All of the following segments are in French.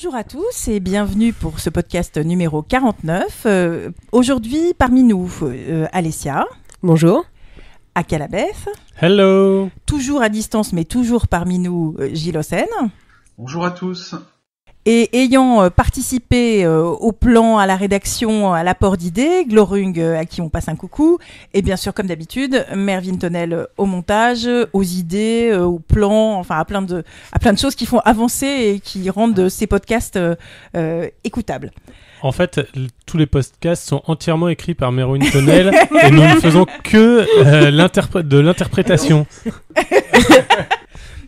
Bonjour à tous et bienvenue pour ce podcast numéro 49. Aujourd'hui, parmi nous, Alessia. Bonjour. Akalabeth. Hello. Toujours à distance, mais toujours parmi nous, Gilles Ossen. Bonjour à tous. Et ayant participé au plan, à la rédaction, à l'apport d'idées, Glorung, à qui on passe un coucou, et bien sûr, comme d'habitude, Mervyn Tonnel au montage, aux idées, au plan, enfin à plein de choses qui font avancer et qui rendent ces podcasts écoutables. En fait, tous les podcasts sont entièrement écrits par Mervyn Tonnel et nous ne faisons que de l'interprétation.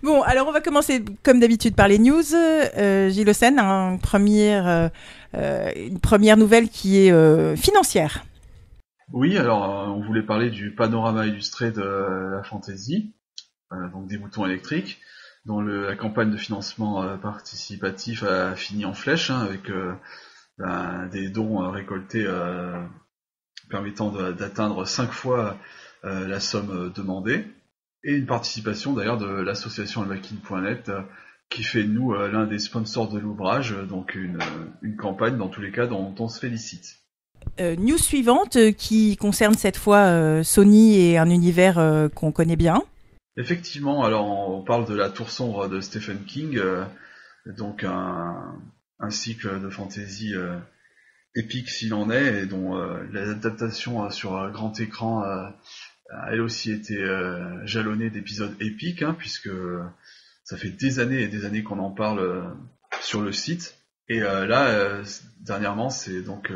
Bon, alors on va commencer comme d'habitude par les news. Gilles Ossen, une première nouvelle qui est financière. Oui, alors on voulait parler du panorama illustré de la Fantasy, donc des moutons électriques, dont la campagne de financement participatif a fini en flèche, avec des dons récoltés permettant d'atteindre 5 fois la somme demandée. Et une participation d'ailleurs de l'association almakin.net qui fait de nous l'un des sponsors de l'ouvrage, donc une campagne dans tous les cas dont on se félicite. News suivante qui concerne cette fois Sony et un univers qu'on connaît bien. Effectivement, alors on parle de La Tour sombre de Stephen King, donc un cycle de fantasy épique s'il en est, et dont l'adaptation sur grand écran elle aussi été jalonnée d'épisodes épiques, puisque ça fait des années et des années qu'on en parle sur le site. Et là, dernièrement, c'est donc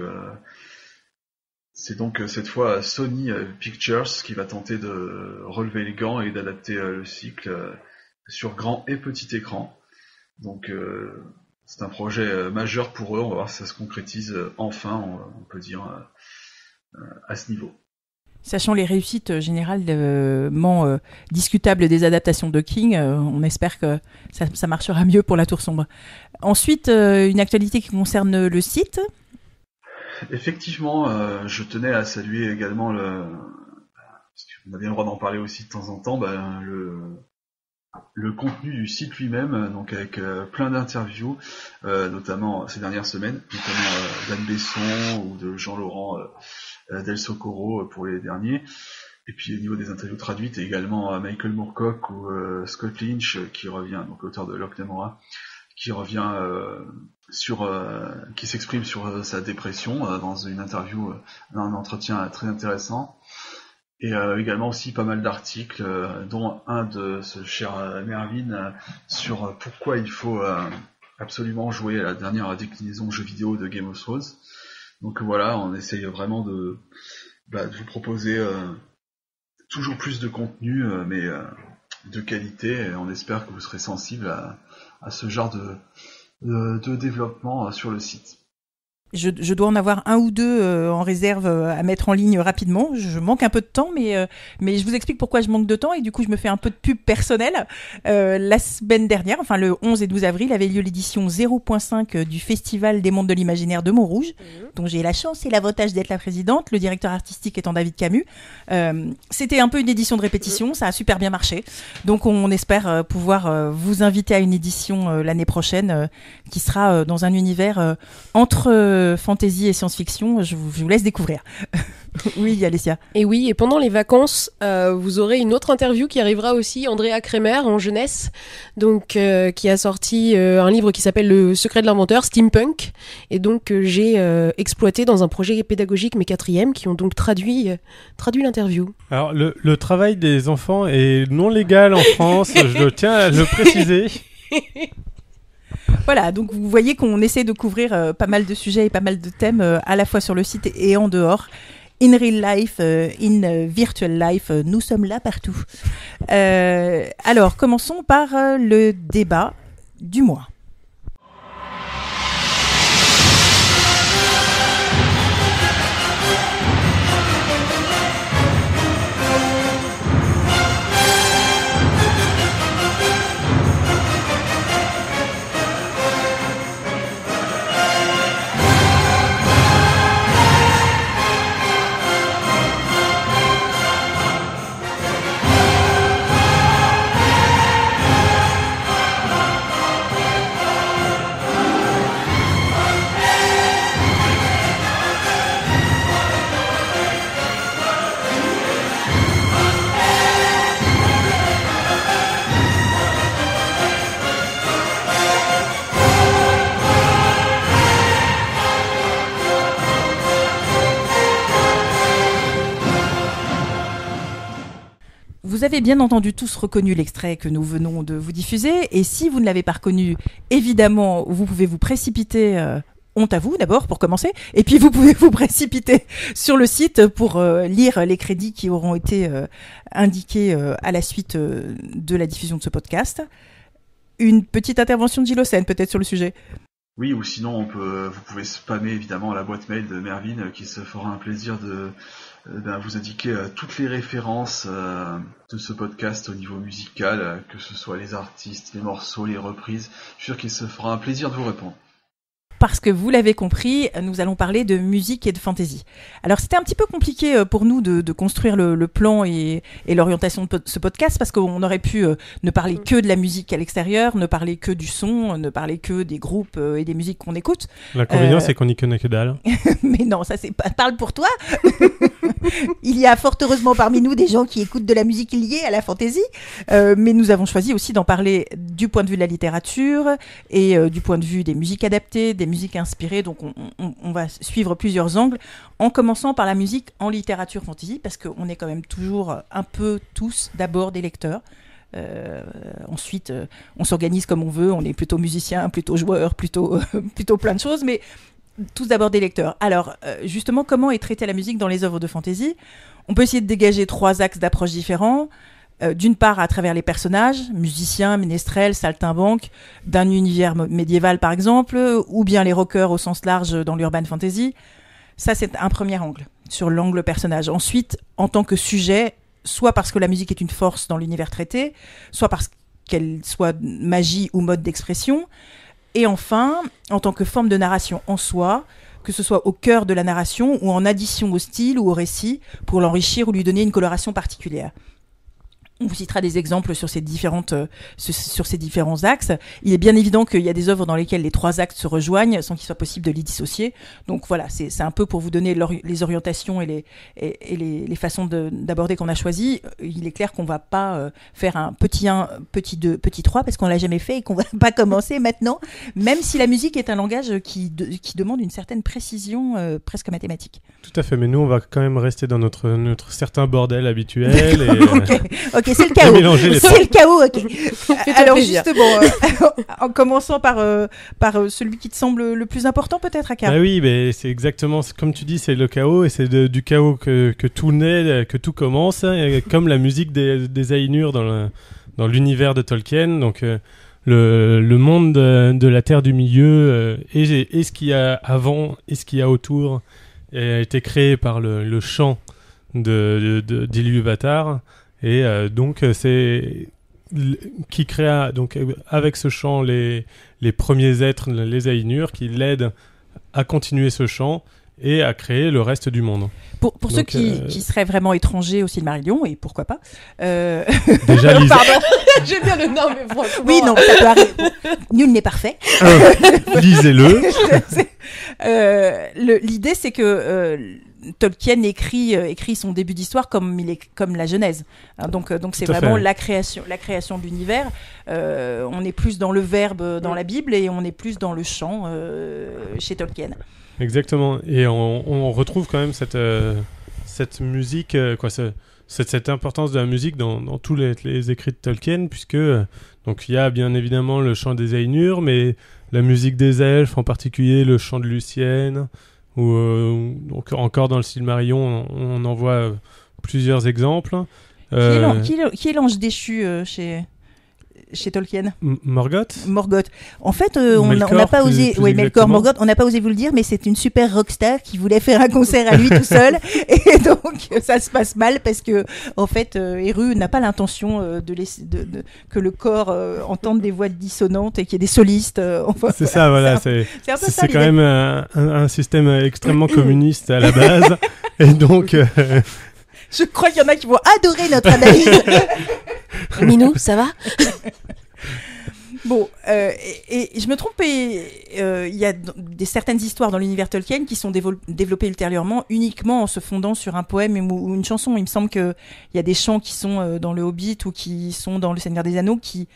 cette fois Sony Pictures qui va tenter de relever les gants et d'adapter le cycle sur grand et petit écran. Donc c'est un projet majeur pour eux, on va voir si ça se concrétise enfin, on peut dire, à ce niveau. Sachant les réussites généralement discutables des adaptations de King, on espère que ça marchera mieux pour La Tour sombre. Ensuite, une actualité qui concerne le site. Effectivement, je tenais à saluer également parce qu'on a bien le droit d'en parler aussi de temps en temps, le contenu du site lui-même, donc avec plein d'interviews, notamment ces dernières semaines, notamment d'Anne Besson ou de Jean-Laurent Del Socorro pour les derniers, et puis au niveau des interviews traduites, également Michael Moorcock ou Scott Lynch qui revient, donc l'auteur de Locke Namora, qui revient qui s'exprime sur sa dépression dans une interview, un entretien très intéressant, et également aussi pas mal d'articles, dont un de ce cher Mervyn sur pourquoi il faut absolument jouer à la dernière déclinaison jeu vidéo de Game of Thrones. Donc voilà, on essaye vraiment de vous proposer toujours plus de contenu, mais de qualité, et on espère que vous serez sensible à ce genre de développement sur le site. Je dois en avoir un ou deux en réserve à mettre en ligne rapidement. Je manque un peu de temps, mais je vous explique pourquoi je manque de temps, et du coup je me fais un peu de pub personnelle. La semaine dernière, enfin le 11 et 12 avril, avait lieu l'édition 0.5 du Festival des mondes de l'imaginaire de Montrouge, dont j'ai la chance et l'avantage d'être la présidente, le directeur artistique étant David Camus. C'était un peu une édition de répétition, ça a super bien marché. Donc on espère pouvoir vous inviter à une édition l'année prochaine qui sera dans un univers entre fantasy et science-fiction. Je vous laisse découvrir. Oui, Alessia. Et oui, et pendant les vacances, vous aurez une autre interview qui arrivera aussi, Andrea Kremer, en jeunesse, donc qui a sorti un livre qui s'appelle Le secret de l'inventeur, Steampunk, et donc j'ai exploité dans un projet pédagogique, mes 4e, qui ont donc traduit l'interview. Alors, le travail des enfants est non légal en France, je tiens à le préciser. Voilà, donc vous voyez qu'on essaie de couvrir pas mal de sujets et pas mal de thèmes à la fois sur le site et en dehors. In real life, in virtual life, nous sommes là partout. Alors, commençons par le débat du mois. Vous avez bien entendu tous reconnu l'extrait que nous venons de vous diffuser, et si vous ne l'avez pas reconnu, évidemment, vous pouvez vous précipiter, honte à vous d'abord pour commencer, et puis vous pouvez vous précipiter sur le site pour lire les crédits qui auront été indiqués à la suite de la diffusion de ce podcast. Une petite intervention de Gilles Hossein peut-être sur le sujet. Oui, ou sinon vous pouvez spammer évidemment la boîte mail de Mervyn qui se fera un plaisir de vous indiquer toutes les références de ce podcast au niveau musical, que ce soit les artistes, les morceaux, les reprises. Je suis sûr qu'il se fera un plaisir de vous répondre. Parce que vous l'avez compris, nous allons parler de musique et de fantasy. Alors c'était un petit peu compliqué pour nous de construire le plan et l'orientation de ce podcast, parce qu'on aurait pu ne parler que de la musique à l'extérieur, ne parler que du son, ne parler que des groupes et des musiques qu'on écoute. L'inconvénient, c'est qu'on n'y connaît que dalle. Mais non, ça c'est pas... Parle pour toi. Il y a fort heureusement parmi nous des gens qui écoutent de la musique liée à la fantasy, mais nous avons choisi aussi d'en parler du point de vue de la littérature et du point de vue des musiques adaptées, des musiques inspirées. Donc on va suivre plusieurs angles, en commençant par la musique en littérature fantasy, parce qu'on est quand même toujours un peu tous d'abord des lecteurs. Ensuite, on s'organise comme on veut, on est plutôt musicien, plutôt joueur, plutôt plein de choses, mais tous d'abord des lecteurs. Alors, justement, comment est traitée la musique dans les œuvres de fantasy ? On peut essayer de dégager 3 axes d'approche différents. D'une part, à travers les personnages, musiciens, ménestrels, saltimbanques, d'un univers médiéval par exemple, ou bien les rockers au sens large dans l'urban fantasy. Ça, c'est un premier angle, sur l'angle personnage. Ensuite, en tant que sujet, soit parce que la musique est une force dans l'univers traité, soit parce qu'elle soit magie ou mode d'expression. Et enfin, en tant que forme de narration en soi, que ce soit au cœur de la narration ou en addition au style ou au récit pour l'enrichir ou lui donner une coloration particulière. On vous citera des exemples sur ces différents axes. Il est bien évident qu'il y a des œuvres dans lesquelles les 3 axes se rejoignent sans qu'il soit possible de les dissocier. Donc voilà, c'est un peu pour vous donner les orientations et les façons d'aborder qu'on a choisies. Il est clair qu'on va pas faire un petit 1, petit 2, petit 3 parce qu'on l'a jamais fait et qu'on va pas commencer maintenant, même si la musique est un langage qui demande une certaine précision presque mathématique. Tout à fait, mais nous on va quand même rester dans notre certain bordel habituel. Et, Ok, c'est le chaos. C'est le chaos, ok. Alors justement, en commençant par celui qui te semble le plus important peut-être, Aka. Ah oui, mais c'est exactement comme tu dis, c'est le chaos et c'est du chaos que tout naît, que tout commence, comme la musique des Ainur dans l'univers de Tolkien. Donc le monde de la Terre du Milieu et ce qu'il y a avant et ce qu'il y a autour a été créé par le chant d'Ilúvatar. Et donc c'est qui créa donc avec ce chant les premiers êtres, les Ainur, qui l'aident à continuer ce chant et à créer le reste du monde. Pour ceux qui seraient vraiment étrangers au Silmarillion, et pourquoi pas Déjà lisez. Pardon, j'aime bien le nom, mais franchement... Oui, non, ça peut arriver. Bon, nul n'est parfait. Lisez-le. L'idée, c'est que Tolkien écrit son début d'histoire comme la Genèse. Hein, donc c'est vraiment la création de l'univers. On est plus dans le verbe dans la Bible et on est plus dans le chant chez Tolkien. Exactement. Et on retrouve quand même cette musique, cette importance de la musique dans tous les écrits de Tolkien, puisque donc il y a bien évidemment le chant des Ainur, mais la musique des elfes, en particulier le chant de Lucienne. Donc encore dans le Silmarillion, on en voit plusieurs exemples. Qui est l'ange déchu chez Tolkien? Morgoth. En fait, on n'a pas osé. Oui, Melkor, Morgoth. On n'a pas osé vous le dire, mais c'est une super rockstar qui voulait faire un concert à lui tout seul, et donc ça se passe mal parce que en fait, Eru n'a pas l'intention que le corps entende des voix dissonantes et qu'il y ait des solistes. C'est ça, voilà. C'est quand même un système extrêmement communiste à la base, et donc. Je crois qu'il y en a qui vont adorer notre analyse. Minou, ça va? Bon, et je me trompe, il y a certaines histoires dans l'univers Tolkien qui sont développées ultérieurement uniquement en se fondant sur un poème ou une chanson. Il me semble qu'il y a des chants qui sont dans le Hobbit ou qui sont dans le Seigneur des Anneaux qui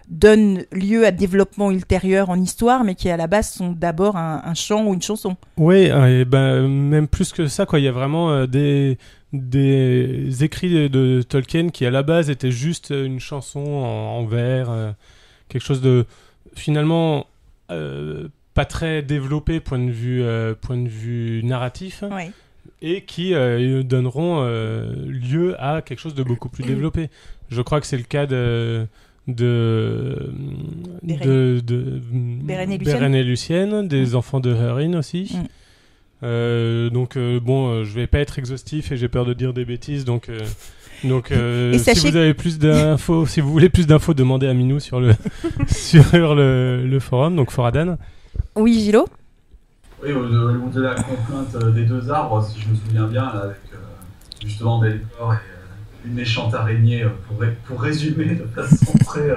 donnent lieu à développement ultérieur en histoire, mais qui à la base sont d'abord un chant ou une chanson. Oui, et même plus que ça, quoi. Il y a vraiment des écrits de Tolkien qui à la base étaient juste une chanson en vers, quelque chose de finalement pas très développé point de vue narratif, Oui. et qui donneront lieu à quelque chose de beaucoup plus développé. Je crois que c'est le cas de Beren et Lucienne, des enfants de Hurin aussi. Bon, je vais pas être exhaustif et j'ai peur de dire des bêtises, donc si vous avez plus d'infos, si vous voulez plus d'infos, demandez à Minou sur le le forum, donc Foradan. Oui, Gilo. Oui, de la contrainte des deux arbres, si je me souviens bien, là, avec justement Belcor et une méchante araignée, pour résumer de façon très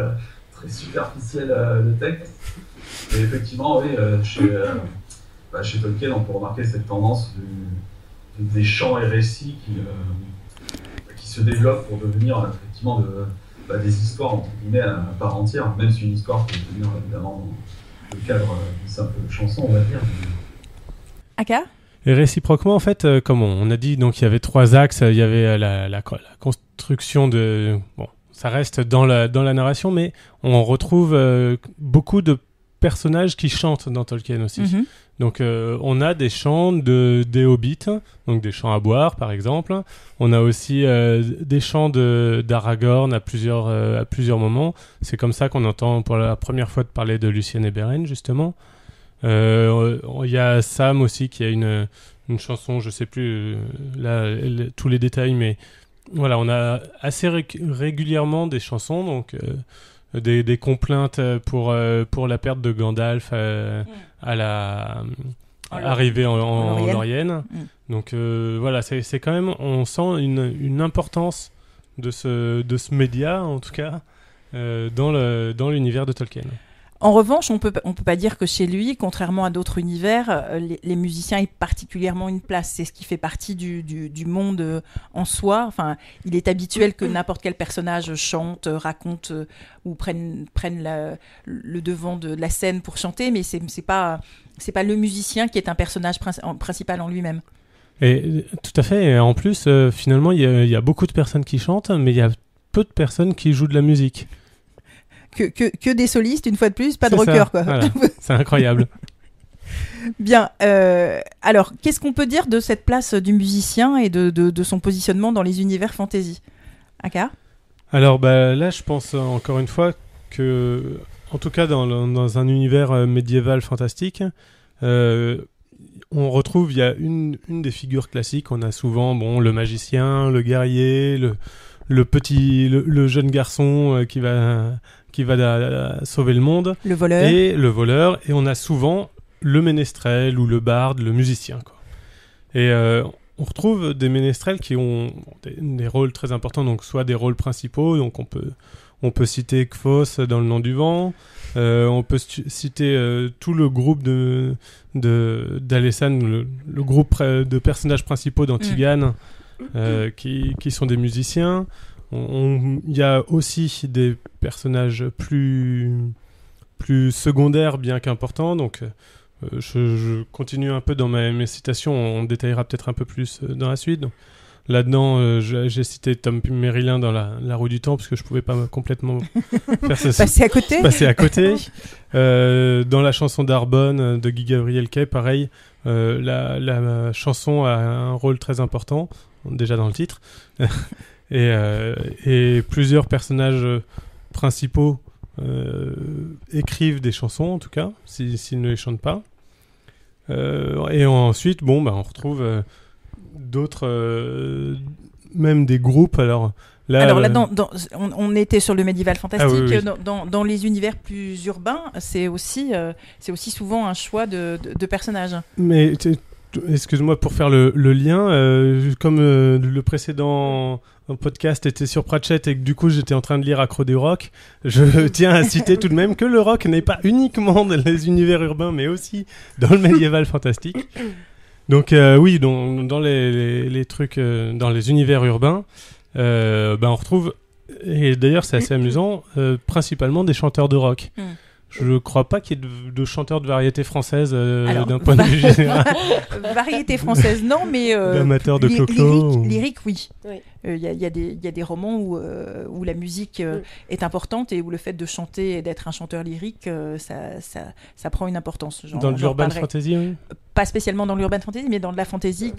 superficielle le texte. Et effectivement, oui, chez Tolkien, on peut remarquer cette tendance des chants et récits qui se développent pour devenir effectivement des histoires entre guillemets à part entière, même si une histoire peut devenir évidemment dans le cadre d'une simple chanson, on va dire. Aka ? Et réciproquement, en fait, comme on a dit, donc il y avait 3 axes. Il y avait la construction de... Bon, ça reste dans la narration, mais on retrouve beaucoup de personnages qui chantent dans Tolkien aussi. Mm-hmm. Donc on a des chants des hobbits, donc des chants à boire par exemple. On a aussi des chants d'Aragorn à plusieurs moments. C'est comme ça qu'on entend pour la première fois de parler de Lucienne et Beren, justement. Il y a Sam aussi qui a une chanson, je sais plus tous les détails, mais voilà, on a assez régulièrement des chansons, donc des complaintes pour la perte de Gandalf à la arrivée en Lorien. Donc voilà, c'est quand même, on sent une importance de ce média, en tout cas, dans l'univers de Tolkien. En revanche, on peut pas dire que chez lui, contrairement à d'autres univers, les musiciens aient particulièrement une place. C'est ce qui fait partie du monde en soi. Enfin, il est habituel que n'importe quel personnage chante, raconte ou prenne le devant de la scène pour chanter, mais c'est pas le musicien qui est un personnage principal en lui-même. Et tout à fait. Et en plus, finalement, il y a beaucoup de personnes qui chantent, mais il y a peu de personnes qui jouent de la musique. Que des solistes, une fois de plus, pas de rockers, quoi. Voilà. C'est incroyable. Bien. Alors, qu'est-ce qu'on peut dire de cette place du musicien et de son positionnement dans les univers fantasy ? Aka ? Alors, là, je pense encore une fois que, en tout cas, dans un univers médiéval fantastique, on retrouve, il y a une des figures classiques. On a souvent, le magicien, le guerrier, le jeune garçon qui va sauver le monde. Le voleur. Et le voleur. Et on a souvent le ménestrel ou le barde, le musicien, quoi. Et on retrouve des ménestrels qui ont des rôles très importants, donc soit des rôles principaux, donc on peut citer Kphos dans Le Nom du Vent, on peut citer tout le groupe d'Alessan, le groupe de personnages principaux d'Antigane, qui sont des musiciens. Il y a aussi des personnages plus secondaires, bien qu'importants. Donc, je continue un peu dans mes citations. On détaillera peut-être un peu plus dans la suite. Donc, là-dedans, j'ai cité Tom Merrilin dans la Roue du Temps, parce que je ne pouvais pas complètement passer à côté. Dans la chanson d'Arbonne de Guy Gabriel Kay, pareil, la chanson a un rôle très important, déjà dans le titre. Et plusieurs personnages principaux écrivent des chansons, en tout cas, s'ils ne les chantent pas. Et ensuite, on retrouve d'autres, même des groupes. Alors là, on était sur le médiéval fantastique. Ah, oui. Dans les univers plus urbains, c'est aussi souvent un choix de personnages. Mais excuse-moi pour faire le lien, comme le précédent podcast était sur Pratchett et que du coup j'étais en train de lire Accro du Rock, je tiens à citer tout de même que le rock n'est pas uniquement dans les univers urbains mais aussi dans le médiéval fantastique. Donc oui, dans les trucs, dans les univers urbains, on retrouve, et d'ailleurs c'est assez amusant, principalement des chanteurs de rock. Je crois pas qu'il y ait de chanteurs de variété française Alors, d'un point de vue général. Variété française, non, mais D'amateurs de clo-clo. lyrique, oui. Oui. Il y a des romans où la musique est importante et où le fait de chanter et d'être un chanteur lyrique, ça prend une importance. Dans l'urban fantasy, oui. Pas spécialement dans l'urban fantasy, mais dans de la fantasy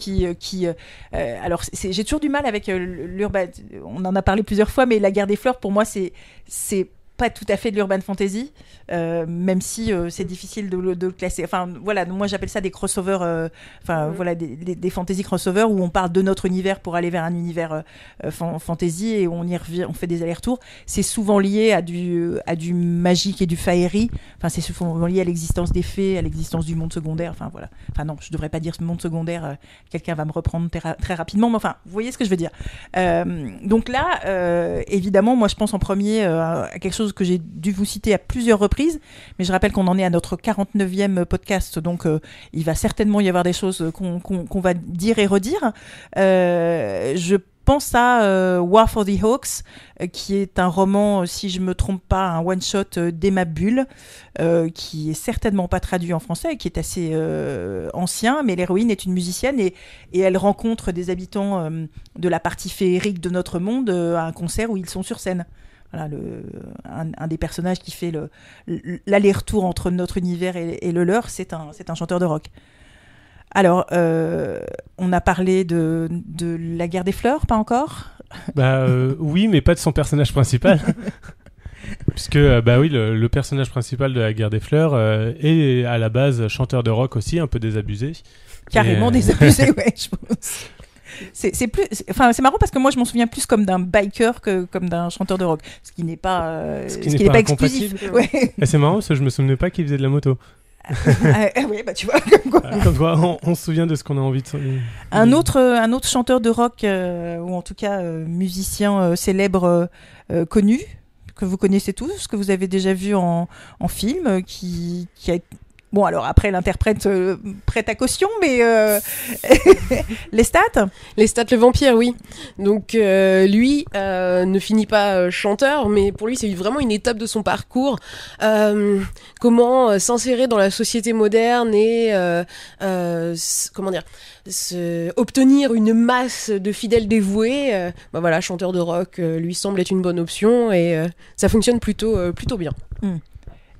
alors, j'ai toujours du mal avec l'urban. On en a parlé plusieurs fois, mais La Guerre des Fleurs, pour moi, c'est pas tout à fait de l'urban fantasy, même si c'est difficile de le classer. Enfin, voilà, moi j'appelle ça des crossovers, voilà, des fantasy crossovers où on parle de notre univers pour aller vers un univers fantasy et on y revient, on fait des allers-retours. C'est souvent lié à du magique et du faerie. Enfin, c'est souvent lié à l'existence des fées, à l'existence du monde secondaire. Enfin, voilà. Enfin, non, je devrais pas dire ce monde secondaire. Quelqu'un va me reprendre très rapidement. Mais enfin, vous voyez ce que je veux dire. Donc là, évidemment, moi je pense en premier à quelque chose que j'ai dû vous citer à plusieurs reprises, mais je rappelle qu'on en est à notre 49e podcast, donc il va certainement y avoir des choses qu'on va dire et redire. Je pense à War for the Hawks, qui est un roman, si je me trompe pas, un one-shot d'Emma Bull, qui est certainement pas traduit en français, qui est assez ancien, mais l'héroïne est une musicienne et elle rencontre des habitants de la partie féerique de notre monde à un concert où ils sont sur scène. Voilà, un des personnages qui fait l'aller-retour entre notre univers et le leur, c'est un chanteur de rock. Alors, on a parlé de La Guerre des Fleurs, pas encore ? Oui, mais pas de son personnage principal. Puisque, oui, le personnage principal de La Guerre des Fleurs est à la base chanteur de rock aussi, un peu désabusé. Carrément désabusé, ouais, je pense. C'est marrant parce que moi je m'en souviens plus comme d'un biker que comme d'un chanteur de rock, ce qui n'est pas exclusif. Ouais. Et c'est marrant parce que je me souvenais pas qu'il faisait de la moto. Oui, tu vois, comme quoi on se souvient de ce qu'on a envie de. Un autre chanteur de rock ou en tout cas musicien célèbre connu que vous connaissez tous, que vous avez déjà vu en film, qui a bon, alors après, l'interprète prête à caution, mais Lestat, le vampire, oui. Donc lui ne finit pas chanteur, mais pour lui, c'est vraiment une étape de son parcours. Comment s'insérer dans la société moderne et comment dire, obtenir une masse de fidèles dévoués. Voilà, chanteur de rock, lui semble être une bonne option et ça fonctionne plutôt bien.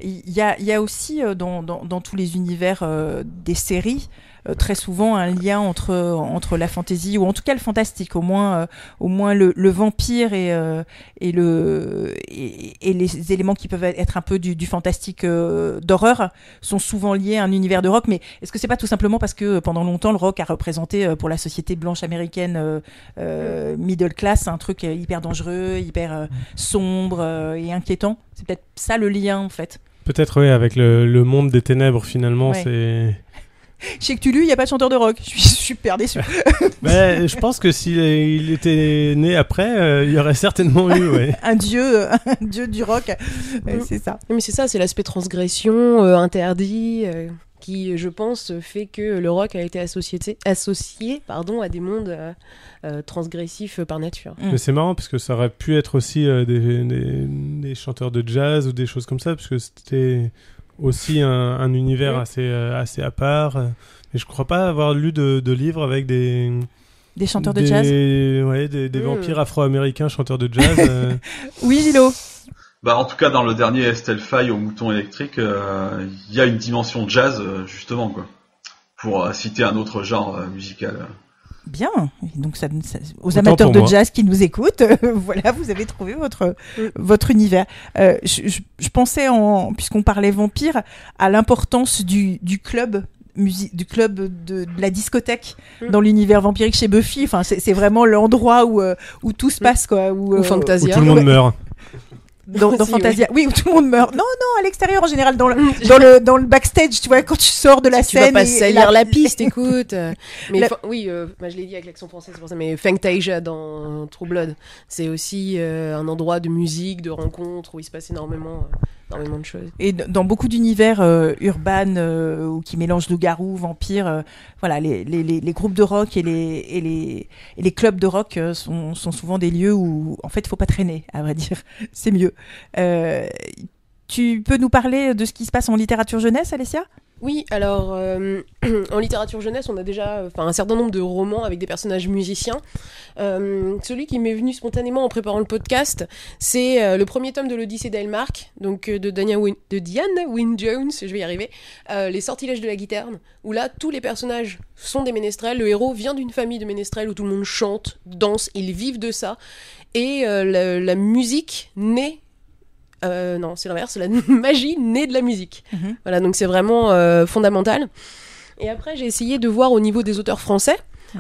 Il y a aussi dans tous les univers des séries très souvent un lien entre la fantasy ou en tout cas le fantastique, au moins le vampire et les éléments qui peuvent être un peu du fantastique d'horreur sont souvent liés à un univers de rock. Mais est-ce que c'est pas tout simplement parce que pendant longtemps le rock a représenté pour la société blanche américaine middle class un truc hyper dangereux, hyper sombre et inquiétant? C'est peut-être ça le lien en fait. Peut-être, oui, avec le monde des ténèbres, finalement, ouais. C'est... Chez Cthulhu, il n'y a pas de chanteur de rock. Je suis super déçu. Je pense que s'il était né après, il y aurait certainement eu, ouais. un dieu du rock. C'est ça. Mais c'est ça, c'est l'aspect transgression, interdit, qui, je pense, fait que le rock a été associé à des mondes transgressifs par nature. Mais c'est marrant parce que ça aurait pu être aussi des chanteurs de jazz ou des choses comme ça, parce que c'était aussi un univers assez à part. Et je crois pas avoir lu de livres avec des chanteurs de jazz. Ouais, des vampires afro-américains chanteurs de jazz. Oui, Lilo. En tout cas, dans le dernier Estelle Faye au mouton électrique, il y a une dimension jazz, justement, quoi. Pour citer un autre genre musical. Bien. Donc, aux amateurs de jazz qui nous écoutent, voilà, vous avez trouvé votre univers. Je pensais, puisqu'on parlait vampire, à l'importance du club. Du club de la discothèque dans l'univers vampirique chez Buffy. Enfin, c'est vraiment l'endroit où tout se passe, quoi. Où Fantasia. Où tout le monde meurt. Dans Fantasia, oui, où tout le monde meurt. Non, à l'extérieur en général, dans le backstage, tu vois, quand tu sors de la scène. Tu vas pas salir la piste, écoute. Mais je l'ai dit avec l'accent français, c'est pour ça. Mais Fangtasia dans True Blood, c'est aussi un endroit de musique, de rencontres où il se passe énormément de choses. Et dans beaucoup d'univers urbains ou qui mélangent loup-garou, vampires, voilà, les groupes de rock et les clubs de rock sont souvent des lieux où, en fait, il faut pas traîner, à vrai dire. C'est mieux. Tu peux nous parler de ce qui se passe en littérature jeunesse, Alessia ? Oui, alors en littérature jeunesse, on a déjà un certain nombre de romans avec des personnages musiciens. Celui qui m'est venu spontanément en préparant le podcast, c'est le premier tome de l'Odyssée d'Elmark, donc de Diana Wynne Jones, je vais y arriver, Les Sortilèges de la Guiterne, où là, tous les personnages sont des ménestrels. Le héros vient d'une famille de ménestrels où tout le monde chante, danse, ils vivent de ça. Et la musique naît... non, c'est l'inverse, la magie naît de la musique. Voilà, donc c'est vraiment fondamental. Et après, j'ai essayé de voir au niveau des auteurs français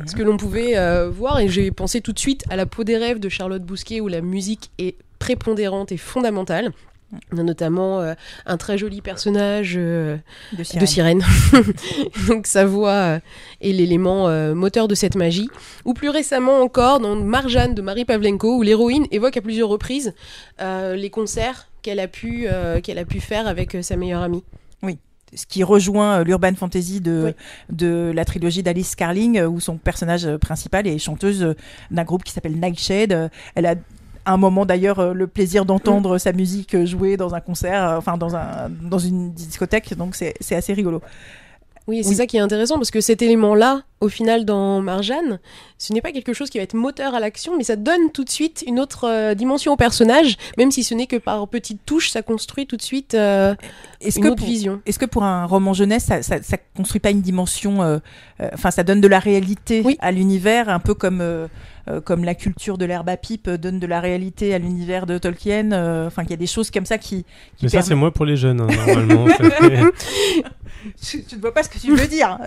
ce que l'on pouvait voir, et j'ai pensé tout de suite à La Peau des rêves de Charlotte Bousquet, où la musique est prépondérante et fondamentale. On a notamment un très joli personnage de sirène. Donc sa voix est l'élément moteur de cette magie. Ou plus récemment encore dans Marjane de Marie Pavlenko, où l'héroïne évoque à plusieurs reprises les concerts qu'elle a pu faire avec sa meilleure amie. Oui. Ce qui rejoint l'urban fantasy de la trilogie d'Alice Carling, où son personnage principal est chanteuse d'un groupe qui s'appelle Nightshade. Elle a à un moment d'ailleurs le plaisir d'entendre sa musique jouer dans un concert, dans une discothèque, donc c'est assez rigolo. Oui, c'est ça qui est intéressant, parce que cet élément-là, au final, dans Marjane, ce n'est pas quelque chose qui va être moteur à l'action, mais ça donne tout de suite une autre dimension au personnage, même si ce n'est que par petites touches, ça construit tout de suite une autre vision. Est-ce que pour un roman jeunesse, ça construit pas une dimension, ça donne de la réalité à l'univers, un peu comme la culture de l'herbe à pipe donne de la réalité à l'univers de Tolkien, qu'il y a des choses comme ça qui mais ça, c'est moi pour les jeunes, normalement. Tu ne vois pas ce que tu veux dire.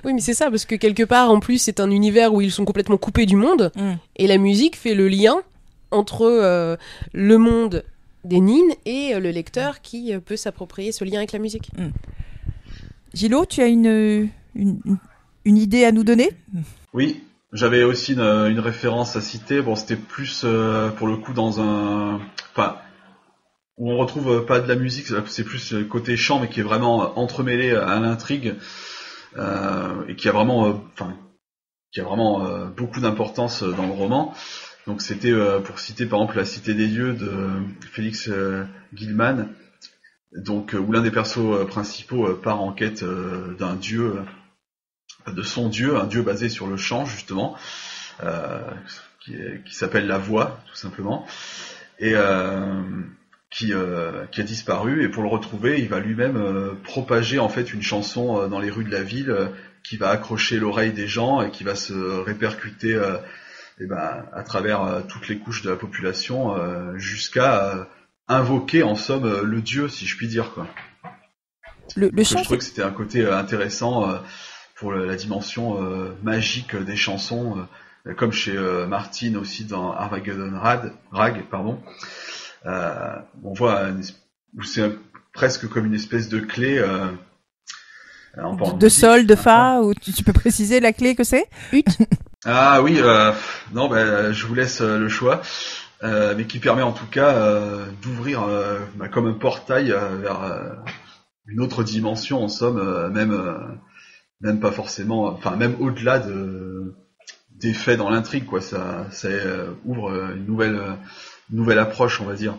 Oui, mais c'est ça, parce que quelque part, en plus, c'est un univers où ils sont complètement coupés du monde, et la musique fait le lien entre le monde des Nînes et le lecteur qui peut s'approprier ce lien avec la musique. Gilot, tu as une idée à nous donner ? Oui, j'avais aussi une référence à citer. Bon, c'était plus pour le coup dans un... où on retrouve pas de la musique, c'est plus le côté chant, mais qui est vraiment entremêlé à l'intrigue, et qui a vraiment beaucoup d'importance dans le roman. Donc c'était pour citer par exemple La Cité des Dieux de Félix Gilman, donc où l'un des persos principaux part en quête d'un dieu, de son dieu, un dieu basé sur le chant justement, qui s'appelle la voix tout simplement, et qui a disparu, et pour le retrouver, il va lui-même propager en fait une chanson dans les rues de la ville qui va accrocher l'oreille des gens et qui va se répercuter à travers toutes les couches de la population jusqu'à invoquer en somme le dieu, si je puis dire, quoi. Le chant, je trouvais que c'était un côté intéressant pour la dimension magique des chansons, comme chez Martin aussi dans Armageddon Rag, pardon. On voit où c'est presque comme une espèce de clé de sol, de fa, ou tu peux préciser la clé que c'est ? Ut. Ah oui, non, je vous laisse le choix, mais qui permet en tout cas d'ouvrir comme un portail vers une autre dimension en somme, même pas forcément, même au-delà des faits dans l'intrigue, quoi. Ça ouvre une nouvelle approche, on va dire.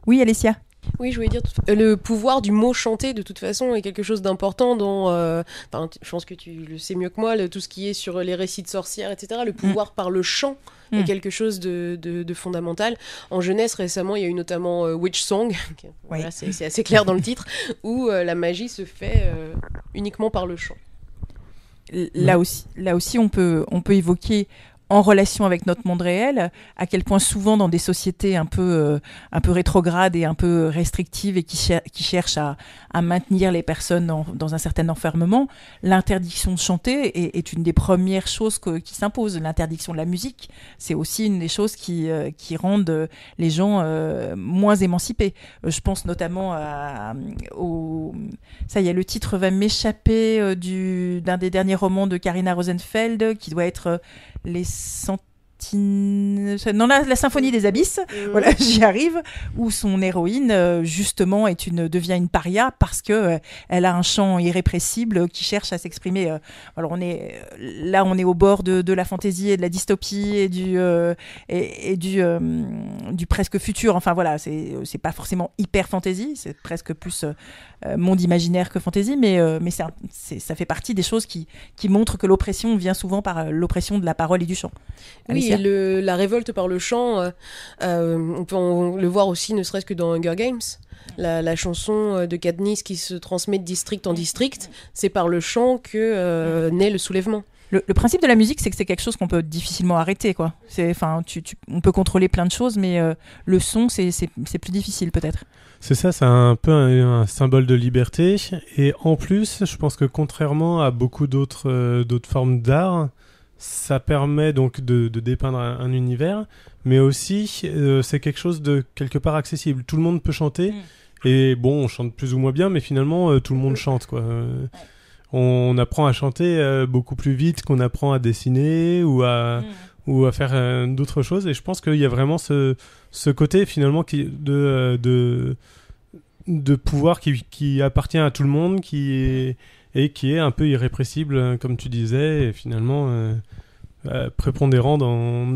Oui, Alessia. Oui, je voulais dire, le pouvoir du mot chanté, de toute façon, est quelque chose d'important dans... je pense que tu le sais mieux que moi, tout ce qui est sur les récits de sorcières, etc. Le pouvoir par le chant est quelque chose de fondamental. En jeunesse, récemment, il y a eu notamment Witch Song, voilà, c'est assez clair dans le titre, où la magie se fait uniquement par le chant. Là aussi, on peut évoquer, en relation avec notre monde réel, à quel point souvent dans des sociétés un peu rétrogrades et un peu restrictives et qui cherchent à maintenir les personnes dans un certain enfermement, l'interdiction de chanter est une des premières choses qui s'impose. L'interdiction de la musique, c'est aussi une des choses qui rendent les gens moins émancipés. Je pense notamment ça y est, le titre va m'échapper d'un des derniers romans de Karina Rosenfeld, qui doit être Les Non, la symphonie des abysses, voilà, j'y arrive, où son héroïne justement devient une paria parce que elle a un chant irrépressible qui cherche à s'exprimer. Alors on est au bord de la fantaisie et de la dystopie et du presque futur. Enfin voilà, c'est pas forcément hyper fantaisie, c'est presque plus monde imaginaire que fantaisie, mais ça fait partie des choses qui montrent que l'oppression vient souvent par l'oppression de la parole et du chant. Oui, et la révolte par le chant, on peut le voir aussi, ne serait-ce que dans Hunger Games. La chanson de Katniss qui se transmet de district en district, c'est par le chant que naît le soulèvement. Le principe de la musique, c'est que c'est quelque chose qu'on peut difficilement arrêter, quoi. On peut contrôler plein de choses, mais le son, c'est plus difficile, peut-être. C'est ça, c'est un peu un symbole de liberté. Et en plus, je pense que contrairement à beaucoup d'autres formes d'art, ça permet donc de dépeindre un univers, mais aussi c'est quelque chose de quelque part accessible. Tout le monde peut chanter, et bon, on chante plus ou moins bien, mais finalement, tout le monde chante, quoi. On apprend à chanter beaucoup plus vite qu'on apprend à dessiner ou à faire d'autres choses, et je pense qu'il y a vraiment ce côté finalement de pouvoir qui appartient à tout le monde, qui est un peu irrépressible, comme tu disais, et finalement prépondérant dans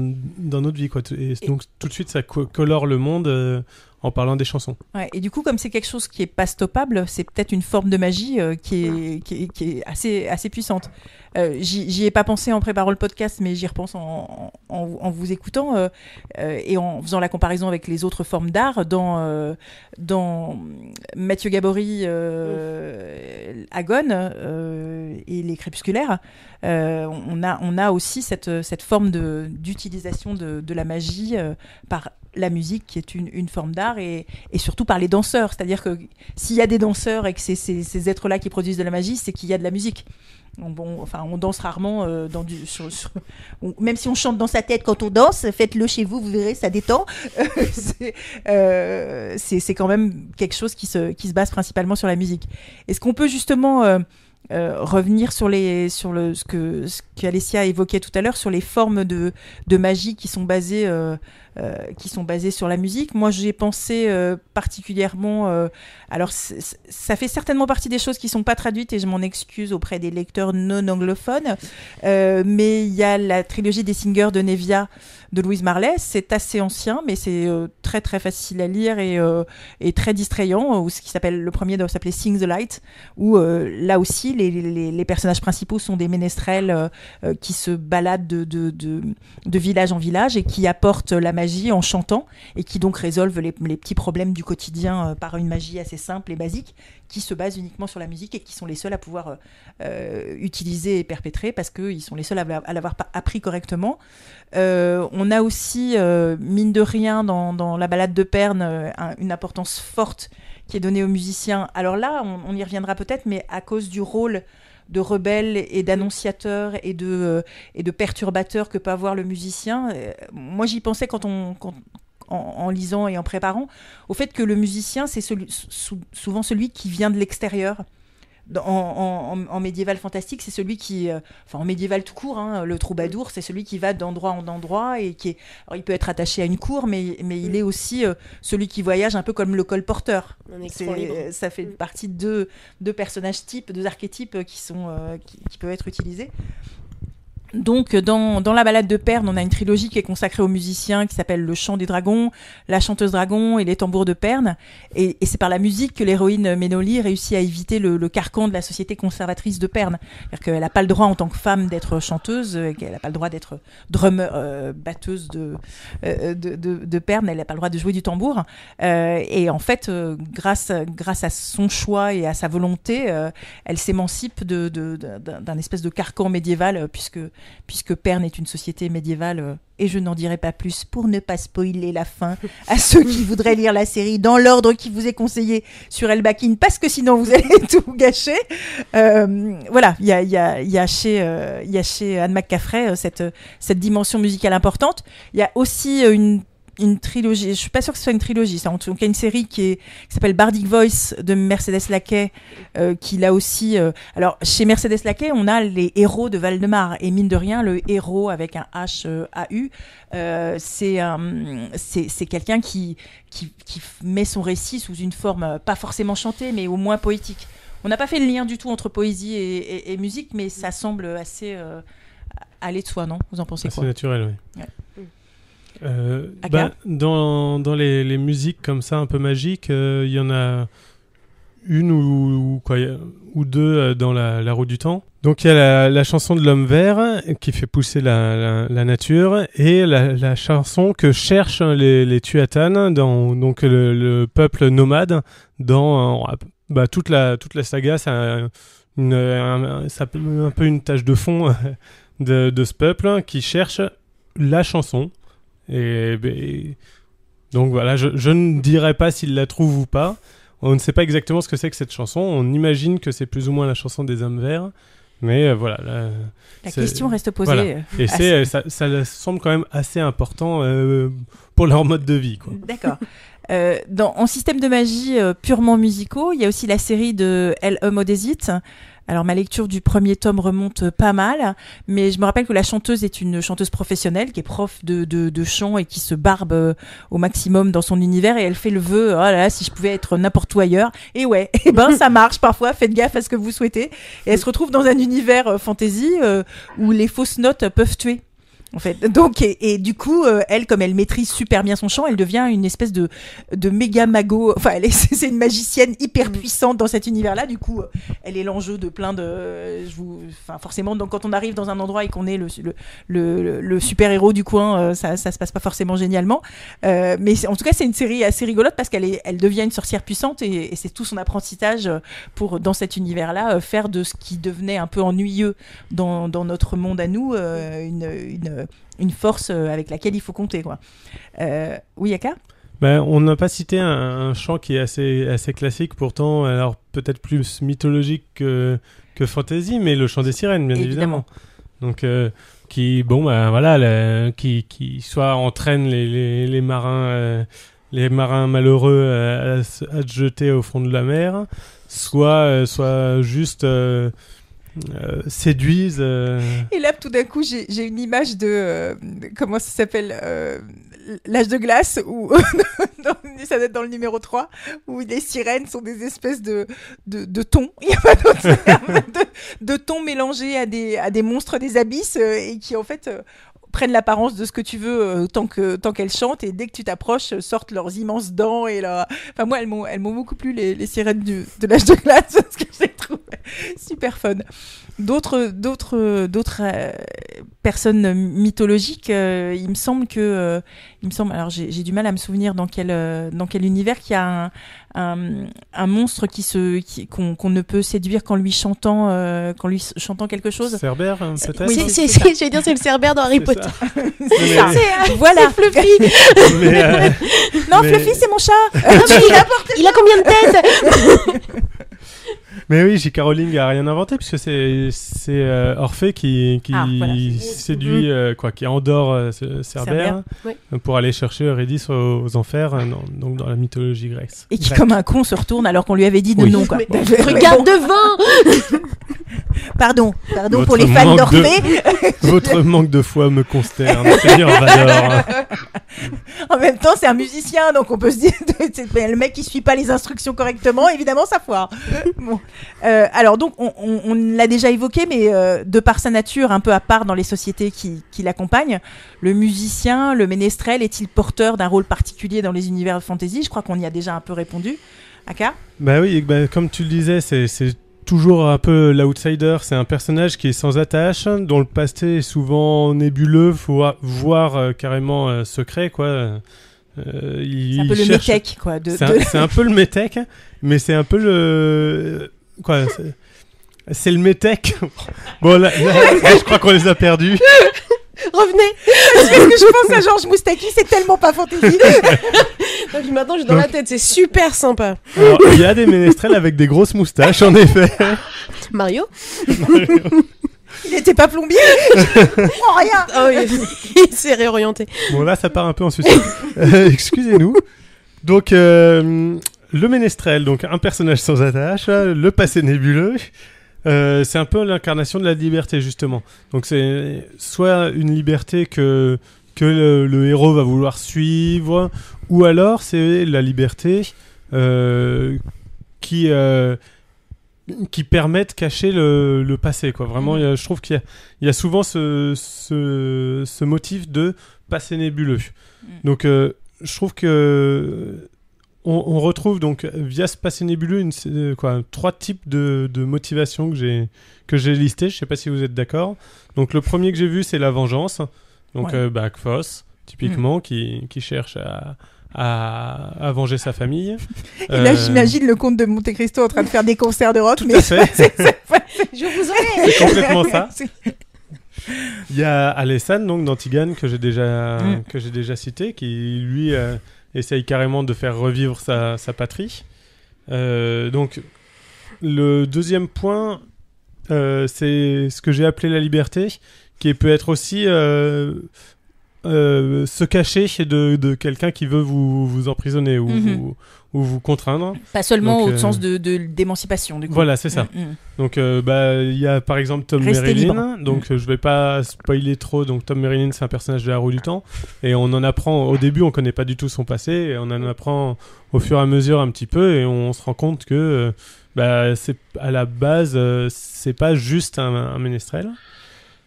notre vie, quoi. Et donc tout de suite ça colore le monde en parlant des chansons. Ouais, et du coup, comme c'est quelque chose qui est pas stoppable, c'est peut-être une forme de magie qui est assez puissante. J'y ai pas pensé en préparant le podcast, mais j'y repense en vous écoutant et en faisant la comparaison avec les autres formes d'art. Dans Mathieu Gabory, Agone et les Crépusculaires, on a aussi cette forme d'utilisation de la magie par la musique, qui est une forme d'art, et surtout par les danseurs. C'est-à-dire que s'il y a des danseurs et que c'est ces êtres-là qui produisent de la magie, c'est qu'il y a de la musique. On danse rarement même si on chante dans sa tête quand on danse, faites-le chez vous, vous verrez, ça détend. C'est quand même quelque chose qui se base principalement sur la musique. Est-ce qu'on peut justement revenir sur ce qu'Alessia évoquait tout à l'heure, sur les formes de magie qui sont basées sur la musique? Moi, j'ai pensé particulièrement... alors, ça fait certainement partie des choses qui ne sont pas traduites, et je m'en excuse auprès des lecteurs non anglophones, mais il y a la trilogie des Singers de Nevia de Louise Marlès. C'est assez ancien, mais c'est très très facile à lire et très distrayant. Le premier doit s'appeler Sing the Light, où là aussi les personnages principaux sont des ménestrels qui se baladent de village en village et qui apportent la magie en chantant, et qui donc résolvent les petits problèmes du quotidien par une magie assez simple et basique, qui se base uniquement sur la musique, et qui sont les seuls à pouvoir utiliser et perpétrer, parce qu'ils sont les seuls à l'avoir appris correctement. On a aussi, mine de rien, dans la balade de Pern, une importance forte qui est donnée aux musiciens. Alors là, on y reviendra peut-être, mais à cause du rôle de rebelle et d'annonciateur et de perturbateur que peut avoir le musicien. Moi, j'y pensais en lisant et en préparant, au fait que le musicien, c'est souvent celui qui vient de l'extérieur. En médiéval fantastique, c'est celui qui... en médiéval tout court, le troubadour, c'est celui qui va d'endroit en endroit, et qui est... Alors, il peut être attaché à une cour, mais il est aussi celui qui voyage un peu comme le colporteur. Ça fait partie de deux personnages types, deux archétypes qui peuvent être utilisés. Donc, dans la balade de Pern, on a une trilogie qui est consacrée aux musiciens, qui s'appelle Le Chant des Dragons, La Chanteuse Dragon et Les Tambours de Pern. Et c'est par la musique que l'héroïne Ménolie réussit à éviter le carcan de la société conservatrice de Pern. C'est-à-dire qu'elle n'a pas le droit en tant que femme d'être chanteuse, qu'elle n'a pas le droit d'être batteuse de Pern, elle n'a pas le droit de jouer du tambour. Et en fait, grâce à son choix et à sa volonté, elle s'émancipe d'un espèce de carcan médiéval, puisque Pern est une société médiévale, et je n'en dirai pas plus pour ne pas spoiler la fin à ceux qui voudraient lire la série dans l'ordre qui vous est conseillé sur Elbakin, parce que sinon vous allez tout gâcher. Voilà, il y a chez Anne McCaffrey cette dimension musicale importante. Il y a aussi une trilogie. Je suis pas sûre que ce soit une trilogie. C'est en tout cas une série qui s'appelle Bardic Voice de Mercedes Lackey, qui là aussi. Alors chez Mercedes Lackey, on a les héros de Valdemar et mine de rien, le héros avec un H A-U, c'est quelqu'un qui met son récit sous une forme pas forcément chantée, mais au moins poétique. On n'a pas fait le lien du tout entre poésie et musique, mais ça semble assez aller de soi, non ? Vous en pensez quoi ? C'est naturel, oui. Ouais. Dans les musiques comme ça, un peu magiques, il y en a une ou deux dans la roue du temps. Donc il y a la chanson de l'homme vert qui fait pousser la nature et la chanson que cherchent les Tuathan, donc le peuple nomade, dans toute la saga. Ça a un peu une tâche de fond de ce peuple qui cherche la chanson. Et donc voilà, je ne dirais pas s'il la trouve ou pas. On ne sait pas exactement ce que c'est que cette chanson. On imagine que c'est plus ou moins la chanson des hommes verts. Mais voilà. La question reste posée. Voilà. Et ça semble quand même assez important pour leur mode de vie, quoi. D'accord. En système de magie purement musicaux, il y a aussi la série de El Homme Odésit. Alors ma lecture du premier tome remonte pas mal, mais je me rappelle que la chanteuse est une chanteuse professionnelle qui est prof de chant et qui se barbe au maximum dans son univers, et elle fait le vœu, oh là là, si je pouvais être n'importe où ailleurs. Et ouais, ça marche parfois, faites gaffe à ce que vous souhaitez. Et elle se retrouve dans un univers fantasy où les fausses notes peuvent tuer. En fait. Donc, et du coup, elle, comme elle maîtrise super bien son chant, elle devient une espèce de méga mago. Enfin, c'est une magicienne hyper puissante dans cet univers-là. Du coup, elle est l'enjeu de plein de. Forcément, donc, quand on arrive dans un endroit et qu'on est le super-héros du coin, ça se passe pas forcément génialement. Mais en tout cas, c'est une série assez rigolote parce elle devient une sorcière puissante et c'est tout son apprentissage pour, dans cet univers-là, faire de ce qui devenait un peu ennuyeux dans notre monde à nous, une force avec laquelle il faut compter, quoi. Oui, Yaka ? On n'a pas cité un chant qui est assez classique, pourtant, alors peut-être plus mythologique que fantasy, mais le chant des sirènes, bien évidemment. Donc, qui soit entraîne les marins malheureux à se jeter au fond de la mer, soit juste séduisent. Et là, tout d'un coup, j'ai une image de comment ça s'appelle, l'âge de glace, où ça doit être dans le numéro 3, où les sirènes sont des espèces de thons. Il n'y a pas d'autre terme, de thons mélangés à des monstres des abysses, et qui en fait prennent l'apparence de ce que tu veux tant qu'elles chantent, et dès que tu t'approches, sortent leurs immenses dents et enfin moi elles m'ont beaucoup plu, les sirènes de l'âge de glace, parce que je les trouve super fun. D'autres personnes mythologiques, il me semble, alors j'ai du mal à me souvenir dans quel univers, qu'il y a un monstre qu'on ne peut séduire qu'en lui chantant quelque chose. Cerbère, peut-être. Oui, j'allais dire, c'est le Cerbère dans Harry Potter. C'est ça. Voilà. Fluffy. Non, Fluffy, c'est mon chat. Il a combien de têtes? Mais oui, J.K. Rowling a rien inventé, puisque c'est Orphée qui séduit, qui endort Cerbère pour aller chercher Eurydice aux enfers, donc dans la mythologie grecque. Et qui, comme un con, se retourne alors qu'on lui avait dit de non, quoi. Regarde devant. Pardon pour les fans d'Orphée. Votre manque de foi me consterne, Seigneur Vador. En même temps, c'est un musicien, donc on peut se dire, le mec qui suit pas les instructions correctement, évidemment, ça foire. Bon. Alors donc, on l'a déjà évoqué, mais de par sa nature un peu à part dans les sociétés qui l'accompagnent, le musicien, le ménestrel, est-il porteur d'un rôle particulier dans les univers de fantasy ? Je crois qu'on y a déjà un peu répondu. Aka ? Bah oui, comme tu le disais, c'est toujours un peu l'outsider. C'est un personnage qui est sans attache, dont le passé est souvent nébuleux, voire carrément secret, quoi. C'est un peu le métèque, quoi. C'est un peu le métèque, mais c'est un peu le... Quoi, c'est le métèque. Bon, là, je crois qu'on les a perdus. Revenez. Parce que je pense à Georges Moustaki, c'est tellement pas fantaisie. Et puis maintenant, j'ai dans la tête, c'est super sympa. Alors, il y a des ménestrels avec des grosses moustaches, en effet. Mario. Il n'était pas plombier. Oh, rien. Oh, il s'est réorienté. Bon, là, ça part un peu en suicide. Excusez-nous. Donc, le ménestrel, donc un personnage sans attache, le passé nébuleux. C'est un peu l'incarnation de la liberté, justement. Donc, c'est soit une liberté que le héros va vouloir suivre, ou alors c'est la liberté qui permet de cacher le passé, quoi. Vraiment, je trouve qu'il y a souvent ce motif de passé nébuleux. Donc, je trouve que on retrouve donc via ce passé nébuleux trois types de motivations que j'ai listées. Je sais pas si vous êtes d'accord. Donc, le premier que j'ai vu, c'est la vengeance. Donc, Kphos, typiquement, qui cherche à venger sa famille. Et là, j'imagine le comte de Monte Cristo en train de faire des concerts de rock. Tout à fait. Je vous en ai. C'est complètement ça. Il y a Alessane, donc d'Antigone, que j'ai déjà cité, qui lui essaye carrément de faire revivre sa patrie. Donc, le deuxième point, c'est ce que j'ai appelé la liberté, qui peut être aussi se cacher de quelqu'un qui veut vous emprisonner ou vous contraindre. Pas seulement au sens d'émancipation, du coup. Voilà, c'est ça. Donc, il y a par exemple Tom Merrilin. Donc, je vais pas spoiler trop. Donc, Tom Merrilin, c'est un personnage de La Roue du Temps. Et on en apprend, au début, on connaît pas du tout son passé. Et on en apprend au fur et à mesure un petit peu. Et on se rend compte que, c'est, à la base, c'est pas juste un ménestrel.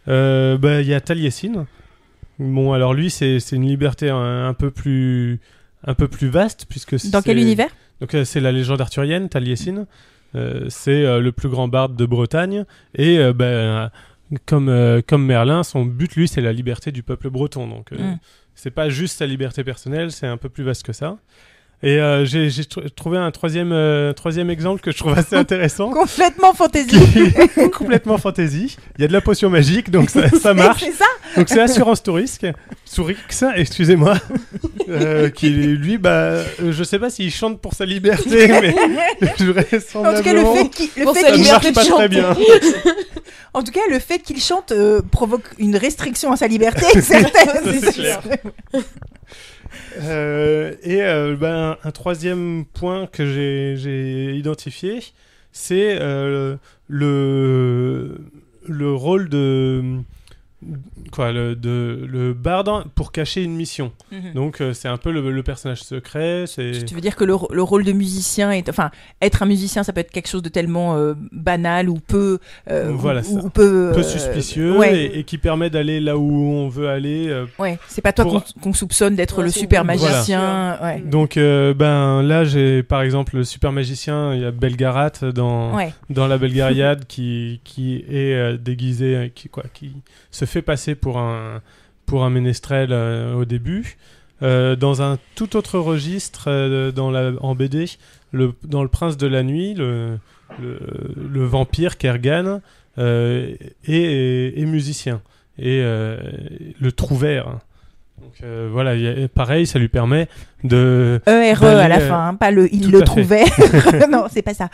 Il y a Taliesin. Bon, alors lui, c'est une liberté un peu plus vaste, puisque dans quel univers ? Donc c'est la légende arthurienne, Taliesin. C'est le plus grand barde de Bretagne, et comme Merlin, son but, lui, c'est la liberté du peuple breton. Donc c'est pas juste sa liberté personnelle, c'est un peu plus vaste que ça. Et j'ai trouvé un troisième exemple que je trouve assez intéressant. Complètement fantaisie. Complètement fantaisie. Il y a de la potion magique, donc ça marche. C'est ça. Donc c'est Assurance Tourix, excusez-moi, qui lui, je sais pas s'il chante pour sa liberté, mais je vraisemblablement. En tout cas, le fait qu'il ne marche pas très bien. En tout cas, le fait qu'il chante provoque une restriction à sa liberté, certaine. C'est clair. Un troisième point que j'ai identifié, c'est le rôle le barde pour cacher une mission. Donc c'est un peu le personnage secret. Tu veux dire que le rôle de musicien être un musicien, ça peut être quelque chose de tellement banal ou peu peu suspicieux, et qui permet d'aller là où on veut aller. C'est pas toi qu'on soupçonne d'être le super magicien. Voilà. Ouais. Donc là j'ai par exemple le super magicien, il y a Belgarat dans la Belgariade qui est déguisé, qui se fait passer pour un ménestrel au début. Dans un tout autre registre, en BD, dans Le Prince de la Nuit, le vampire Kergan est musicien, et le trouvère. Donc pareil, ça lui permet de ERE à la fin, pas il le trouvait. Non, c'est pas ça.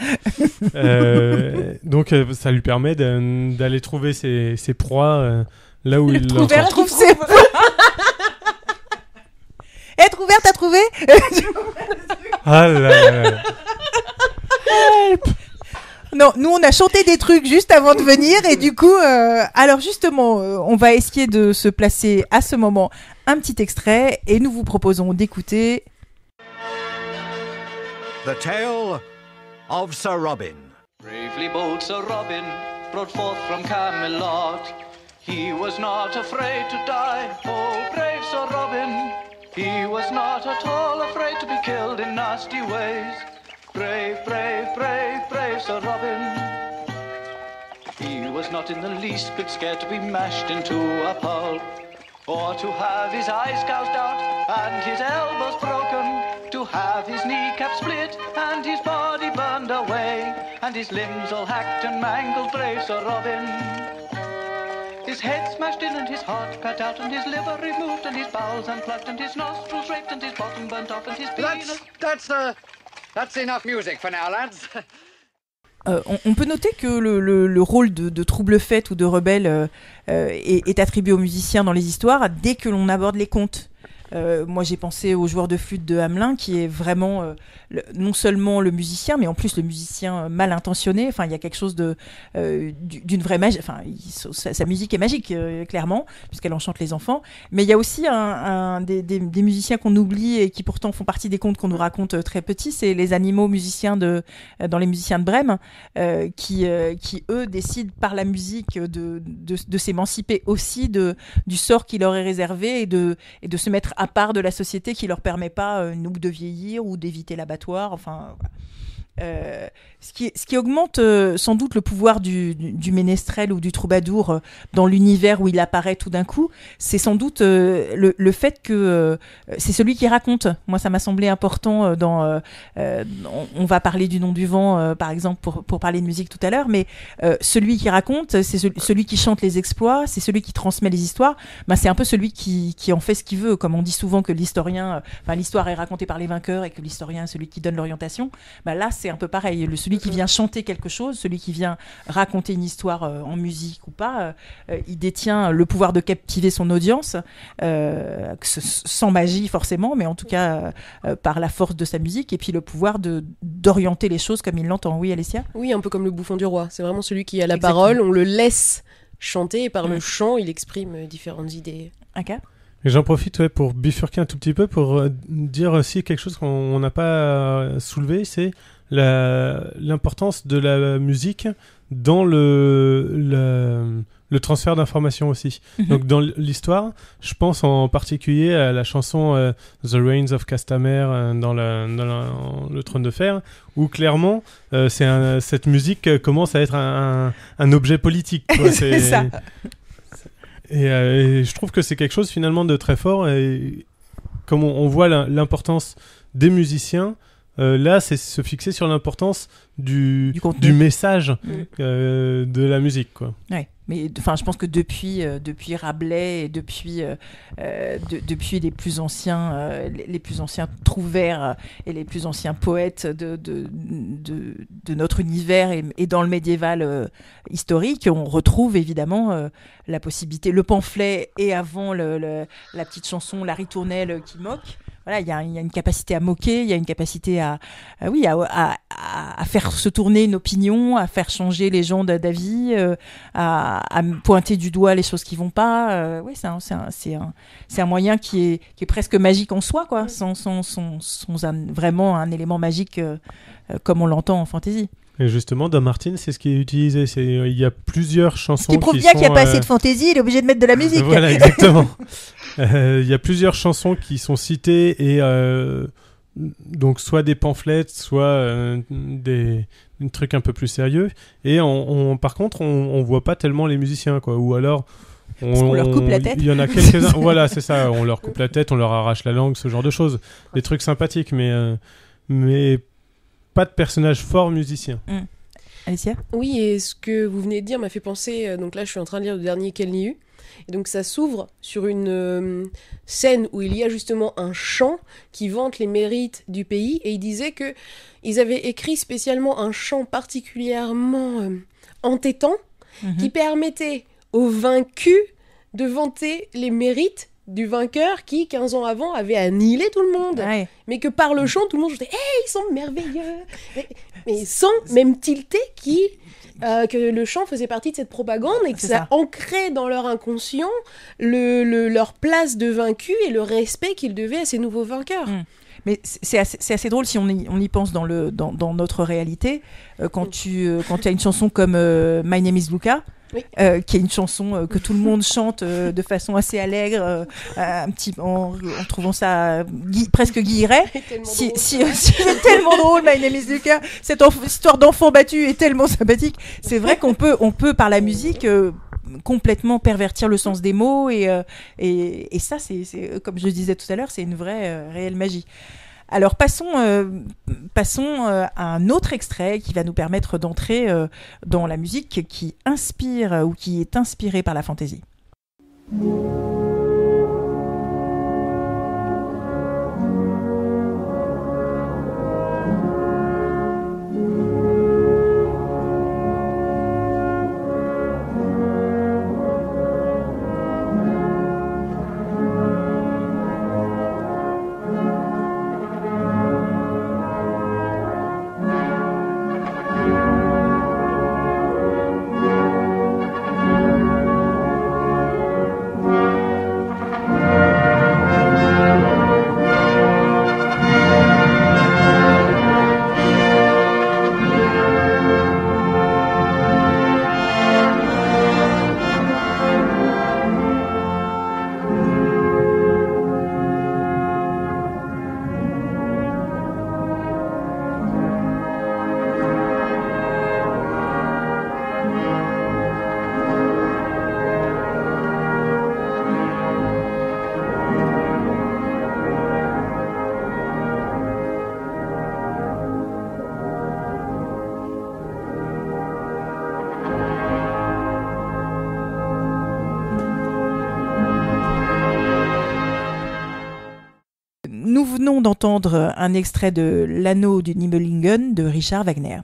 Donc ça lui permet d'aller trouver ses proies là où il trouve ses proies. Être ouvert, t'as trouvé? Ah là là. Non, nous on a chanté des trucs juste avant de venir, et du coup, alors justement, on va essayer de se placer à ce moment un petit extrait, et nous vous proposons d'écouter The Tale of Sir Robin. Bravely bold Sir Robin, brought forth from Camelot. He was not afraid to die, oh brave Sir Robin. He was not at all afraid to be killed in nasty ways. Brave, brave, brave, brave Sir Robin. He was not in the least bit scared to be mashed into a pulp, or to have his eyes gouged out and his elbows broken, to have his kneecap split and his body burned away, and his limbs all hacked and mangled, brave Sir Robin. His head smashed in and his heart cut out and his liver removed and his bowels unplugged and his nostrils raped and his bottom burnt off and his penis... That's enough music for now, lads. On peut noter que le rôle de trouble-fête ou de rebelle est attribué aux musiciens dans les histoires dès que l'on aborde les contes. Moi, j'ai pensé au joueur de flûte de Hamelin, qui est vraiment non seulement le musicien, mais en plus le musicien mal intentionné. Enfin, il y a quelque chose d'une vraie magie. Enfin, sa musique est magique, clairement, puisqu'elle enchante les enfants. Mais il y a aussi des musiciens qu'on oublie et qui pourtant font partie des contes qu'on nous raconte très petits. C'est les animaux musiciens dans les musiciens de Brême, qui eux décident par la musique de s'émanciper aussi du sort qui leur est réservé et de se mettre à part de la société qui leur permet pas ou de vieillir ou d'éviter l'abattoir. Enfin, voilà. Ce qui augmente sans doute le pouvoir du ménestrel ou du troubadour dans l'univers où il apparaît tout d'un coup, c'est sans doute le fait que c'est celui qui raconte. Moi, ça m'a semblé important on va parler du Nom du vent, par exemple, pour parler de musique tout à l'heure, mais celui qui raconte, c'est celui qui chante les exploits, c'est celui qui transmet les histoires. Ben, c'est un peu celui qui en fait ce qu'il veut. Comme on dit souvent que l'histoire est racontée par les vainqueurs et que l'historien est celui qui donne l'orientation. Ben là, c'est un peu pareil. Celui qui vient chanter quelque chose, celui qui vient raconter une histoire en musique ou pas, il détient le pouvoir de captiver son audience, sans magie forcément, mais en tout cas par la force de sa musique, et puis le pouvoir d'orienter les choses comme il l'entend. Oui, Alessia ? Oui, un peu comme le bouffon du roi. C'est vraiment celui qui a la parole, on le laisse chanter, et par le chant, il exprime différentes idées. Okay. Et j'en profite pour bifurquer un tout petit peu pour dire aussi quelque chose qu'on n'a pas soulevé, c'est l'importance de la musique dans le transfert d'informations aussi. Donc dans l'histoire, je pense en particulier à la chanson The Reigns of Castamere dans le Trône de Fer, où clairement cette musique commence à être un objet politique, quoi. C'est ça. Et je trouve que c'est quelque chose finalement de très fort, et comme on voit l'importance des musiciens, là c'est se fixer sur l'importance du message de la musique, quoi. Ouais. Mais enfin, je pense que depuis Rabelais et depuis les plus anciens trouvères et les plus anciens poètes de notre univers et dans le médiéval historique, on retrouve évidemment la possibilité, le pamphlet et avant la petite chanson, la ritournelle qui moque. Voilà, il y a une capacité à moquer, il y a une capacité à faire se tourner une opinion, à faire changer les gens d'avis, à pointer du doigt les choses qui vont pas. Oui, c'est un moyen qui est presque magique en soi, quoi, sans vraiment un élément magique comme on l'entend en fantasy. Et justement, dans Martin, c'est ce qui est utilisé. Il y a plusieurs chansons qui prouve bien qu'il n'y a pas assez de fantaisie, il est obligé de mettre de la musique. Voilà, exactement. Il y a plusieurs chansons qui sont citées et donc soit des pamphlets, soit des trucs un peu plus sérieux. Et par contre, on voit pas tellement les musiciens, quoi. Ou alors... Parce qu'on leur coupe la tête. Il y en a quelques-uns. Voilà, c'est ça. On leur coupe la tête, on leur arrache la langue, ce genre de choses. Des trucs sympathiques, mais pas de personnage fort musicien. Alicia ? Oui, et ce que vous venez de dire m'a fait penser... donc là, je suis en train de lire le dernier Kelniu. Et donc ça s'ouvre sur une scène où il y a justement un chant qui vante les mérites du pays. Et il disait qu'ils avaient écrit spécialement un chant particulièrement entêtant qui permettait aux vaincus de vanter les mérites du vainqueur qui, 15 ans avant, avait annihilé tout le monde. Ouais. Mais que par le chant, tout le monde disait « Hey, ils sont merveilleux !» Mais sans même tilter que le chant faisait partie de cette propagande et que ça ancrait dans leur inconscient leur place de vaincu et le respect qu'ils devaient à ces nouveaux vainqueurs. Mais c'est assez drôle si on y pense dans notre réalité. Quand tu as une chanson comme My Name is Luca, qui est une chanson que tout le monde chante de façon assez allègre, en trouvant ça presque guilleret. C'est tellement drôle, My Name is Luca. Cette histoire d'enfant battu est tellement sympathique. C'est vrai qu'on peut par la musique complètement pervertir le sens des mots et ça c'est comme je le disais tout à l'heure, c'est une vraie réelle magie. Alors passons à un autre extrait qui va nous permettre d'entrer dans la musique qui inspire ou qui est inspirée par la fantaisie. venons d'entendre un extrait de L'Anneau du Nibelungen de Richard Wagner.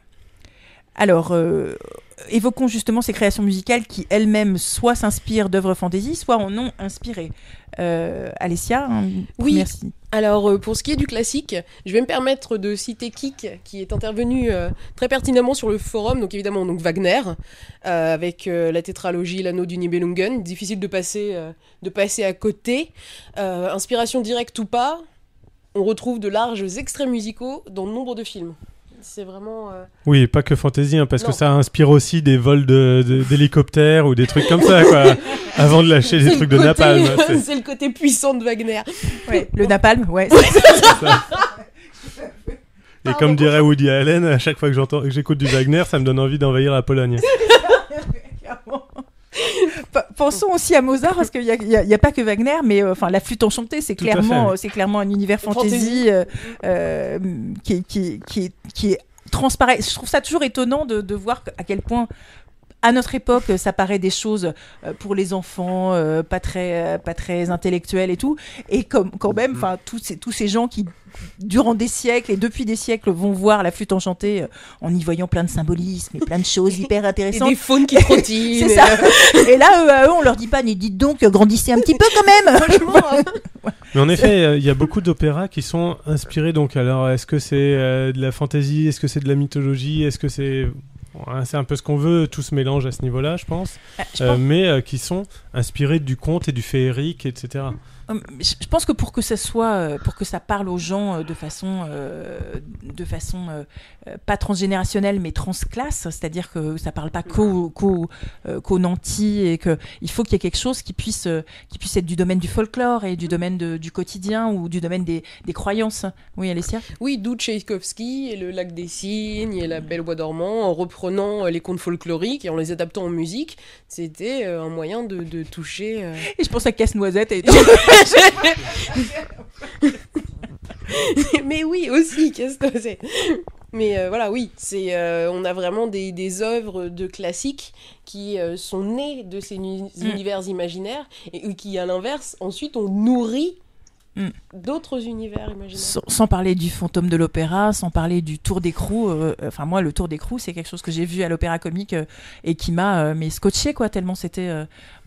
Alors, évoquons justement ces créations musicales qui elles-mêmes soit s'inspirent d'œuvres fantasy, soit en ont inspiré. Alessia, Oui. merci. Alors, pour ce qui est du classique, je vais me permettre de citer Kik, qui est intervenu très pertinemment sur le forum, donc évidemment donc Wagner, avec la tétralogie L'Anneau du Nibelungen, difficile de passer à côté. Inspiration directe ou pas, on retrouve de larges extraits musicaux dans nombre de films. C'est vraiment... Oui, pas que fantasy, hein, parce Non. que ça inspire aussi des vols d'hélicoptères ou des trucs comme ça, quoi, avant de lâcher des c'est truc le de côté- napalm. C'est C'est le côté puissant de Wagner. Ouais, le napalm, ouais. ça. Et comme dirait Woody Allen, à chaque fois que j'écoute du Wagner, ça me donne envie d'envahir la Pologne. Clairement. Pensons aussi à Mozart, parce qu'il n'y a pas que Wagner, mais enfin la flûte enchantée, c'est Tout à clairement un univers fantasy qui est transparent. Je trouve ça toujours étonnant de voir à quel point, à notre époque, ça paraît des choses pour les enfants, pas très intellectuelles et tout, et quand même, enfin tous ces gens qui durant des siècles et depuis des siècles vont voir la flûte enchantée en y voyant plein de symbolismes et plein de choses hyper Et intéressantes. des faunes qui trottinent. C'est ça. Et là, eux, on leur dit pas, mais dites donc, grandissez un petit peu quand même. Mais en effet, il y a beaucoup d'opéras qui sont inspirés. Donc, alors, est-ce que c'est de la fantasy? Est-ce que c'est de la mythologie? Est-ce que c'est... Ouais, c'est un peu ce qu'on veut, tout se mélange à ce niveau-là, je pense. Mais qui sont inspirés du conte et du féerique, etc. Je pense que pour que ça parle aux gens de façon pas transgénérationnelle mais transclasse, c'est-à-dire que ça parle pas qu'aux nantis, et que il faut qu'il y ait quelque chose qui puisse être du domaine du folklore et du domaine du quotidien ou du domaine des croyances. Oui, Alessia. Oui, d'où Tchaïkovski et le Lac des Cygnes et la Belle au Bois dormant, en reprenant les contes folkloriques et en les adaptant en musique, c'était un moyen de toucher... Et je pense à Casse-Noisette et Mais oui, aussi, qu'est-ce que c'est? Mais voilà, oui, on a vraiment des œuvres de classiques qui sont nées de ces univers imaginaires et qui, à l'inverse, ensuite ont nourri d'autres univers imaginaires. sans parler du fantôme de l'opéra, sans parler du tour d'écrou. Enfin, moi, le tour d'écrou, c'est quelque chose que j'ai vu à l'Opéra Comique et qui m'a scotché, quoi, tellement c'était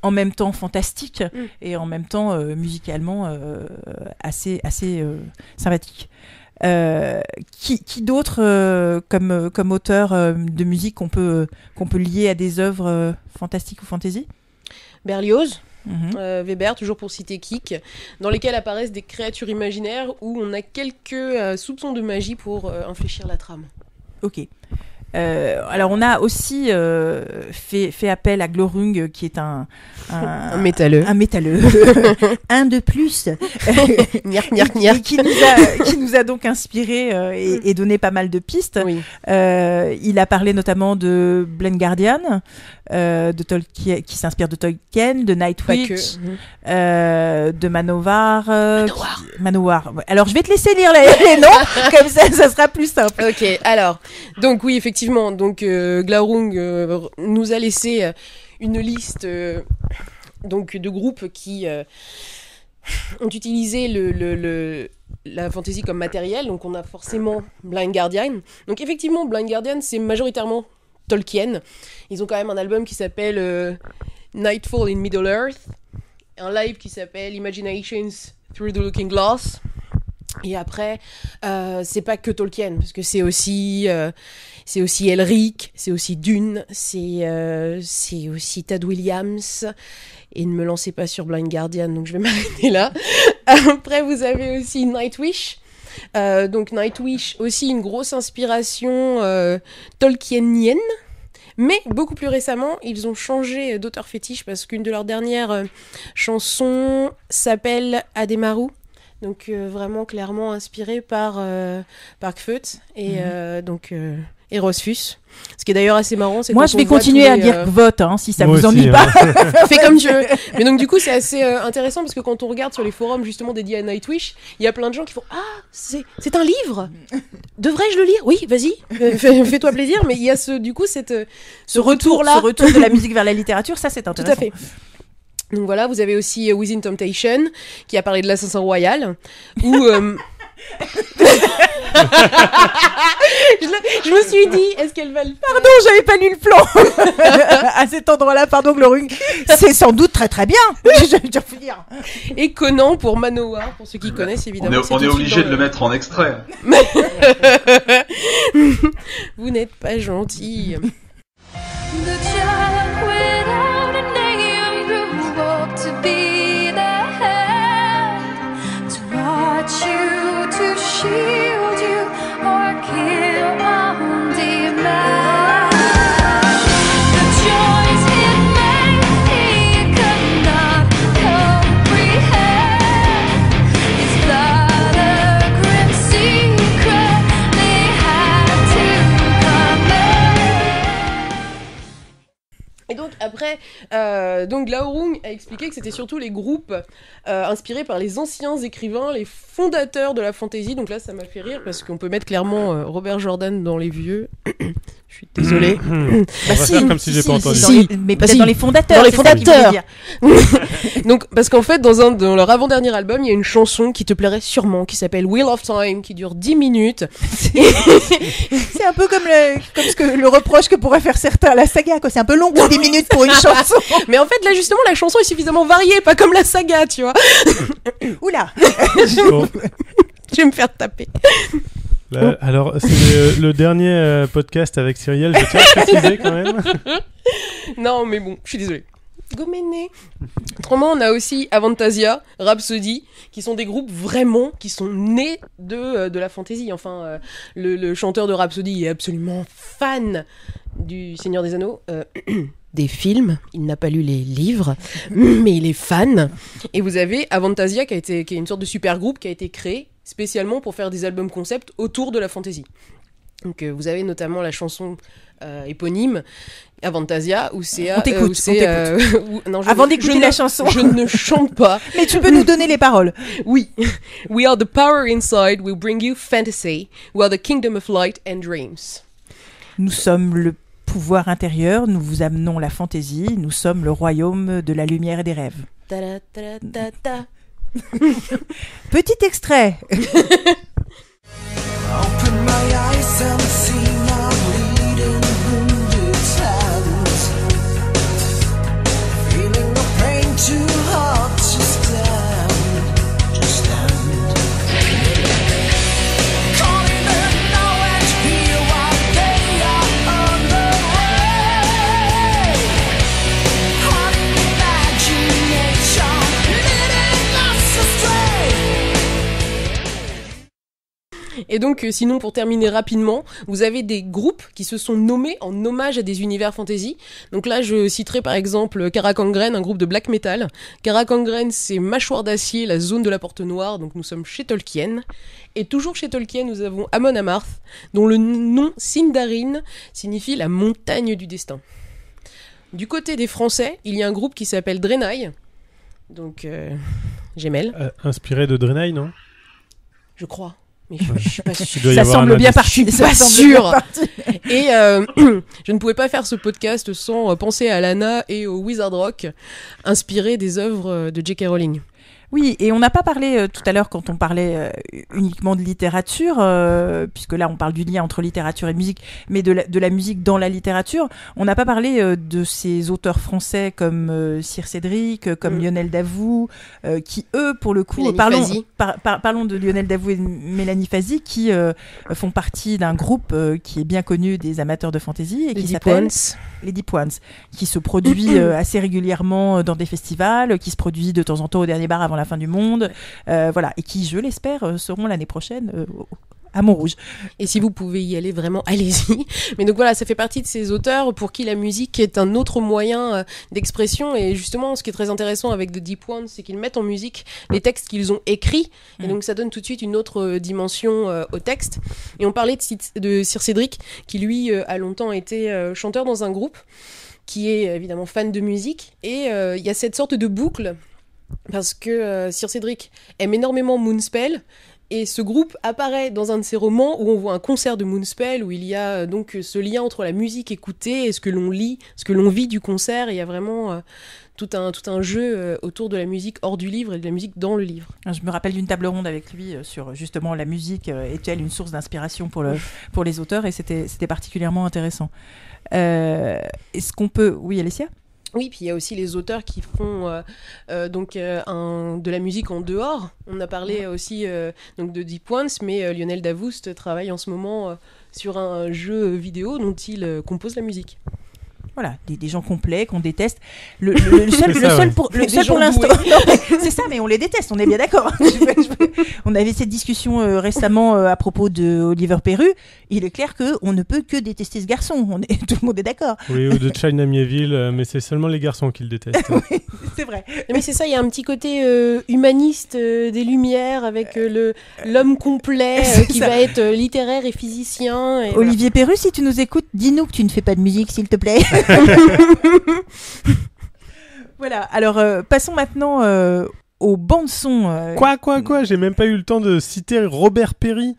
en même temps fantastique et en même temps musicalement assez sympathique. Qui d'autre comme auteur de musique qu'on peut lier à des œuvres fantastiques ou fantasy? Berlioz. Weber, toujours pour citer Kik, dans lesquels apparaissent des créatures imaginaires où on a quelques soupçons de magie pour infléchir la trame. Ok. Alors on a aussi fait appel à Glorung, qui est un métalleux. Un métalleux. Un de plus. Niark. Et qui nous a donc inspiré et donné pas mal de pistes. Oui. Il a parlé notamment de Blind Guardian, de Tolkien, qui s'inspire de Tolkien, de Nightwish, de Manowar. Manowar. Ouais. Alors je vais te laisser lire les noms, comme ça sera plus simple. Ok, alors, donc oui, effectivement, donc Glaurung nous a laissé une liste donc de groupes qui ont utilisé la fantasy comme matériel. Donc on a forcément Blind Guardian. Donc effectivement, Blind Guardian, c'est majoritairement Tolkien. Ils ont quand même un album qui s'appelle Nightfall in Middle-earth, un live qui s'appelle Imaginations Through the Looking Glass. Et après, c'est pas que Tolkien, parce que c'est aussi Elric, c'est aussi Dune, c'est aussi Tad Williams. Et ne me lancez pas sur Blind Guardian, donc je vais m'arrêter là. Après, vous avez aussi Nightwish. Donc Nightwish, aussi une grosse inspiration tolkienienne. Mais beaucoup plus récemment, ils ont changé d'auteur fétiche parce qu'une de leurs dernières chansons s'appelle Ademaru. Donc vraiment clairement inspiré par Kvoth et Rosfus. Ce qui est d'ailleurs assez marrant. C'est moi, je vais continuer à dire Kvoth, si ça moi vous aussi, ennuie pas. Fais comme tu veux. Mais donc du coup, c'est assez intéressant parce que quand on regarde sur les forums justement dédiés à Nightwish, il y a plein de gens qui font c'est un livre. Devrais-je le lire? Oui, vas-y, fais-toi plaisir. Mais il y a ce retour-là. Ce retour de la musique vers la littérature, ça c'est intéressant. Tout à fait. Donc voilà, vous avez aussi Within Temptation qui a parlé de l'Assassin Royal, où Je me suis dit, est-ce qu'elle va le faire? Pardon, j'avais pas lu le plan. À cet endroit-là, pardon, Glorung. C'est sans doute très très bien. Je veux dire. Et Conan pour Manowar, pour ceux qui connaissent évidemment. On est obligé de le mettre en extrait. Vous n'êtes pas gentil. The child without a name grew up to be the hand to watch you, to shield you, or kill on demand. The joys it made he could not comprehend. Is that a grim secret they had to command? Et donc après, donc Glaurung a expliqué que c'était surtout les groupes inspirés par les anciens écrivains, les fondateurs de la fantasy. Donc là, ça m'a fait rire parce qu'on peut mettre clairement Robert Jordan dans les vieux. Je suis désolée. On va faire comme si j'ai pas entendu. Mais peut-être dans les fondateurs. Dans les c'est ça qu'il voulait dire. Donc, parce qu'en fait, dans leur avant-dernier album, il y a une chanson qui te plairait sûrement, qui s'appelle Wheel of Time, qui dure 10 minutes. C'est un peu comme le reproche que pourraient faire certains à la saga, quoi. C'est un peu long pour 10 minutes pour une chanson. Mais en fait, là, justement, la chanson est suffisamment variée, pas comme la saga, tu vois. Oula. Bon. Je vais me faire taper. Là, alors, c'est le dernier podcast avec Cyrielle, je tiens à préciser quand même. Non, mais bon, je suis désolée. Goméné. Autrement, on a aussi Avantasia, Rhapsody, qui sont des groupes vraiment qui sont nés de la fantasy. Enfin, le chanteur de Rhapsody est absolument fan du Seigneur des Anneaux. Des films, il n'a pas lu les livres, mais il est fan. Et vous avez Avantasia qui est une sorte de super groupe qui a été créé spécialement pour faire des albums concept autour de la fantasy. Donc vous avez notamment la chanson éponyme Avantasia où c'est On t'écoute. Avant d'écouter la chanson. Je ne chante pas. Mais tu peux nous donner les paroles. Oui. We are the power inside, we bring you fantasy. We are the kingdom of light and dreams. Nous sommes le pouvoir intérieur, nous vous amenons la fantaisie, nous sommes le royaume de la lumière et des rêves. Ta ta ta ta. Petit extrait. Open my eyes and see my bleeding wounded hands. Feeling the pain too hard to stand. Just stand. Calling them now and here while they are on the way. Hard imagination leading us astray. Et donc, sinon, pour terminer rapidement, vous avez des groupes qui se sont nommés en hommage à des univers fantasy. Donc là, je citerai par exemple Karakangren, un groupe de black metal. Karakangren, c'est Mâchoire d'acier, la zone de la porte noire. Donc nous sommes chez Tolkien. Et toujours chez Tolkien, nous avons Amon Amarth, dont le nom Sindarin signifie la montagne du destin. Du côté des Français, il y a un groupe qui s'appelle Draenei. Donc, Gemelle, Inspiré de Draenei, non? je crois. Mais je suis pas sûre. Il doit y Ça avoir un semble bien indice. parti. Je suis pas sûre. Et je ne pouvais pas faire ce podcast sans penser à Lana et au Wizard Rock, inspiré des œuvres de J.K. Rowling. Oui, et on n'a pas parlé tout à l'heure quand on parlait uniquement de littérature, puisque là on parle du lien entre littérature et musique, mais de la musique dans la littérature. On n'a pas parlé de ces auteurs français comme Sir Cédric, comme Lionel Davout, qui eux, pour le coup, Mélanie Fazi. parlons de Lionel Davout et de Mélanie Fazi, qui font partie d'un groupe qui est bien connu des amateurs de fantasy et qui s'appelle les Deep Ones, qui se produit assez régulièrement dans des festivals, qui se produit de temps en temps au dernier bar avant la fin du monde, voilà, et qui, je l'espère, seront l'année prochaine à Montrouge. Et si vous pouvez y aller, vraiment, allez-y. Mais donc voilà, ça fait partie de ces auteurs pour qui la musique est un autre moyen d'expression. Et justement, ce qui est très intéressant avec The Deep Ones, c'est qu'ils mettent en musique les textes qu'ils ont écrits. Et donc ça donne tout de suite une autre dimension au texte. Et on parlait de Sir Cédric, qui lui a longtemps été chanteur dans un groupe, qui est évidemment fan de musique. Et il y a cette sorte de boucle. Parce que Sir Cédric aime énormément Moonspell, Et ce groupe apparaît dans un de ces romans où on voit un concert de Moonspell, où il y a donc ce lien entre la musique écoutée et ce que l'on lit, ce que l'on vit du concert. Et il y a vraiment tout un jeu autour de la musique hors du livre et de la musique dans le livre. Je me rappelle d'une table ronde avec lui sur justement la musique est-elle une source d'inspiration pour les auteurs, et c'était particulièrement intéressant. Est-ce qu'on peut... Oui, Alessia ? Oui, puis il y a aussi les auteurs qui font de la musique en dehors. On a parlé aussi donc de Deep Ones, mais Lionel Davoust travaille en ce moment sur un jeu vidéo dont il compose la musique. Voilà, des gens complets qu'on déteste. Le seul pour l'instant. Non, c'est ça, mais on les déteste, on est bien d'accord. On avait cette discussion récemment à propos de Oliver Perru. Il est clair qu'on ne peut que détester ce garçon. Tout le monde est d'accord. Oui, ou de China Miéville, mais c'est seulement les garçons qui le détestent. Oui, c'est vrai. Mais c'est ça, il y a un petit côté humaniste des Lumières avec l'homme complet qui va être littéraire et physicien. Et Olivier Perru, si tu nous écoutes, dis-nous que tu ne fais pas de musique, s'il te plaît. Voilà, alors passons maintenant aux bandes-son. Quoi j'ai même pas eu le temps de citer Robert Perry,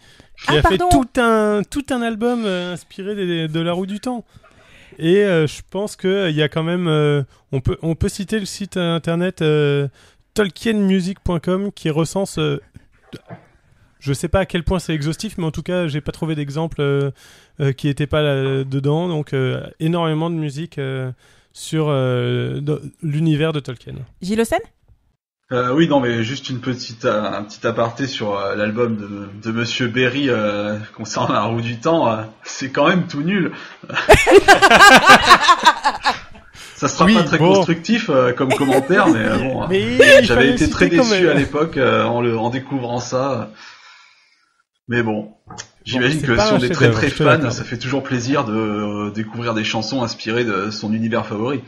qui a fait tout un album inspiré de La Roue du Temps. Et je pense qu'il y a quand même... on peut citer le site internet tolkienmusic.com qui recense... je sais pas à quel point c'est exhaustif, mais en tout cas, j'ai pas trouvé d'exemple qui était pas dedans. Donc, énormément de musique sur l'univers de Tolkien. Gilles Hossein ? Oui, non, mais juste un petit aparté sur l'album de Monsieur Berry concernant La Roue du Temps. C'est quand même tout nul. Ça sera pas très constructif comme commentaire, mais bon. Mais j'avais été très déçu à l'époque en découvrant ça. Mais bon, j'imagine que si on est très très fan, ça fait toujours plaisir de découvrir des chansons inspirées de son univers favori.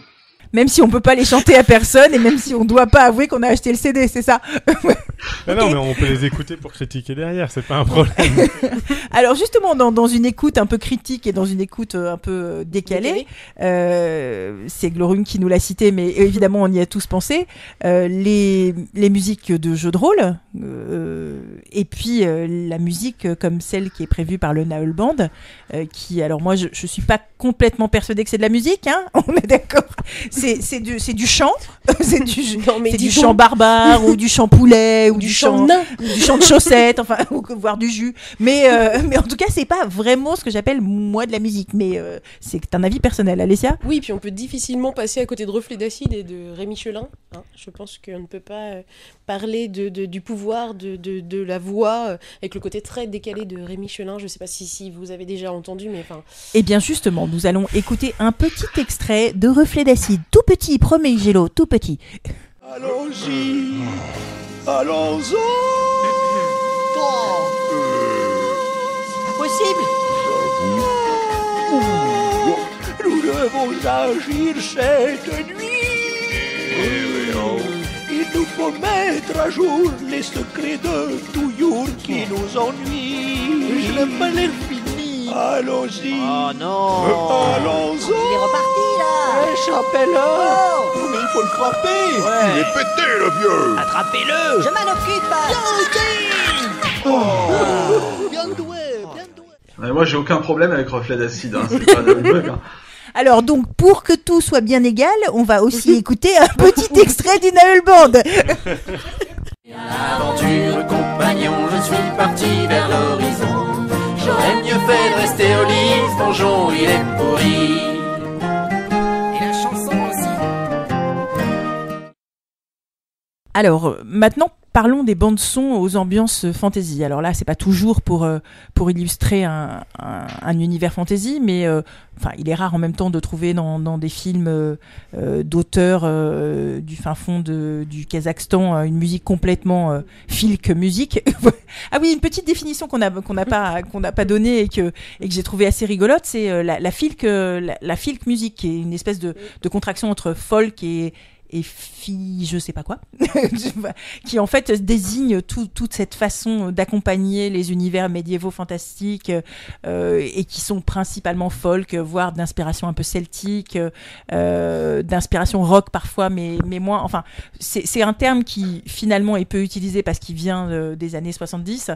Même si on peut pas les chanter à personne et même si on doit pas avouer qu'on a acheté le CD, c'est ça. Non, mais on peut les écouter pour critiquer derrière, c'est pas un problème. Alors justement, dans une écoute un peu critique et dans une écoute un peu décalée, c'est Glorum qui nous l'a cité, mais évidemment on y a tous pensé, les musiques de jeux de rôle, et puis la musique comme celle qui est prévue par le Naël Band, qui, alors moi je suis pas complètement persuadée que c'est de la musique, hein, on est d'accord. C'est du chant, c'est du chant barbare ou du chant poulet ou du chant de chaussettes, enfin, ou voire du jus. Mais en tout cas, c'est pas vraiment ce que j'appelle moi de la musique. Mais c'est un avis personnel, Alessia. Oui, puis on peut difficilement passer à côté de Reflets d'acide et de Rémi Chelin. Hein. Je pense qu'on ne peut pas parler du pouvoir de la voix avec le côté très décalé de Rémi Chelin. Je sais pas si vous avez déjà entendu, mais enfin. Eh bien justement, nous allons écouter un petit extrait de Reflets d'acide, tout petit, promet Gélo, tout petit. Allons-y, allons-y. C'est pas possible. Nous devons agir cette nuit. Il nous faut mettre à jour les secrets de Touyour qui nous ennuient. Je n'ai pas l'air fini. Allons-y. Oh non. Allons-y. Il est reparti là. Échappez-le. Oh. Mais il faut le frapper. Ouais. Il est pété le vieux. Attrapez-le. Je m'en occupe. Bien doué, bien doué. Moi j'ai aucun problème avec Reflet d'acide, hein. C'est pas de bug. Hein. Alors donc, pour que tout soit bien égal, on va aussi écouter un petit extrait du Naël Band. Aventure compagnon, je suis parti vers l'horizon. J'aurais mieux fait de rester au lit, ce donjon il est pourri. Et la chanson aussi. Alors, maintenant, parlons des bandes son aux ambiances fantasy. Alors là, c'est pas toujours pour illustrer un univers fantasy, mais enfin, il est rare en même temps de trouver dans des films d'auteurs du fin fond du Kazakhstan une musique complètement filk musique. Ah oui, une petite définition qu'on n'a pas donnée et que j'ai trouvé assez rigolote, c'est la filk musique, qui est une espèce de contraction entre folk et et Phi, je sais pas quoi, qui en fait désigne toute cette façon d'accompagner les univers médiévaux fantastiques et qui sont principalement folk, voire d'inspiration un peu celtique, d'inspiration rock parfois, mais moins. Enfin, c'est un terme qui finalement est peu utilisé parce qu'il vient des années 70,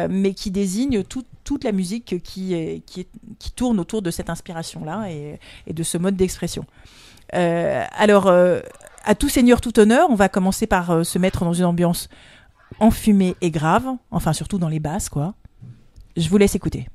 mais qui désigne toute la musique qui tourne autour de cette inspiration-là et de ce mode d'expression. Alors, à tout seigneur, tout honneur, on va commencer par se mettre dans une ambiance enfumée et grave, enfin surtout dans les basses, quoi. Je vous laisse écouter.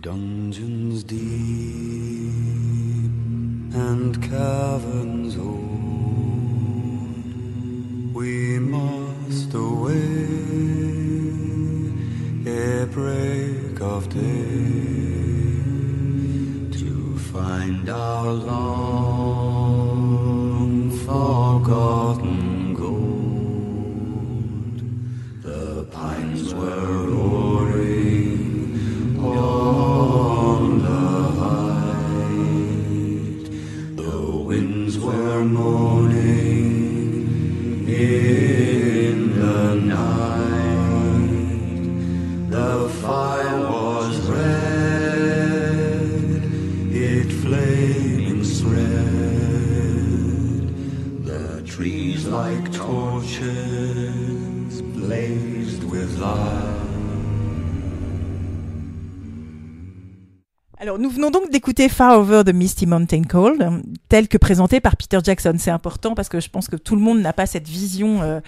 Dungeons deep and caverns old, we must away ere break of day to find our long forgotten gold. The pines were roaring on the height, the winds were moaning in the night, the fire was red, it flaming spread, the trees like torches blazed with light. Alors, nous venons donc d'écouter Far Over the Misty Mountain Cold, tel que présenté par Peter Jackson. C'est important parce que je pense que tout le monde n'a pas cette vision de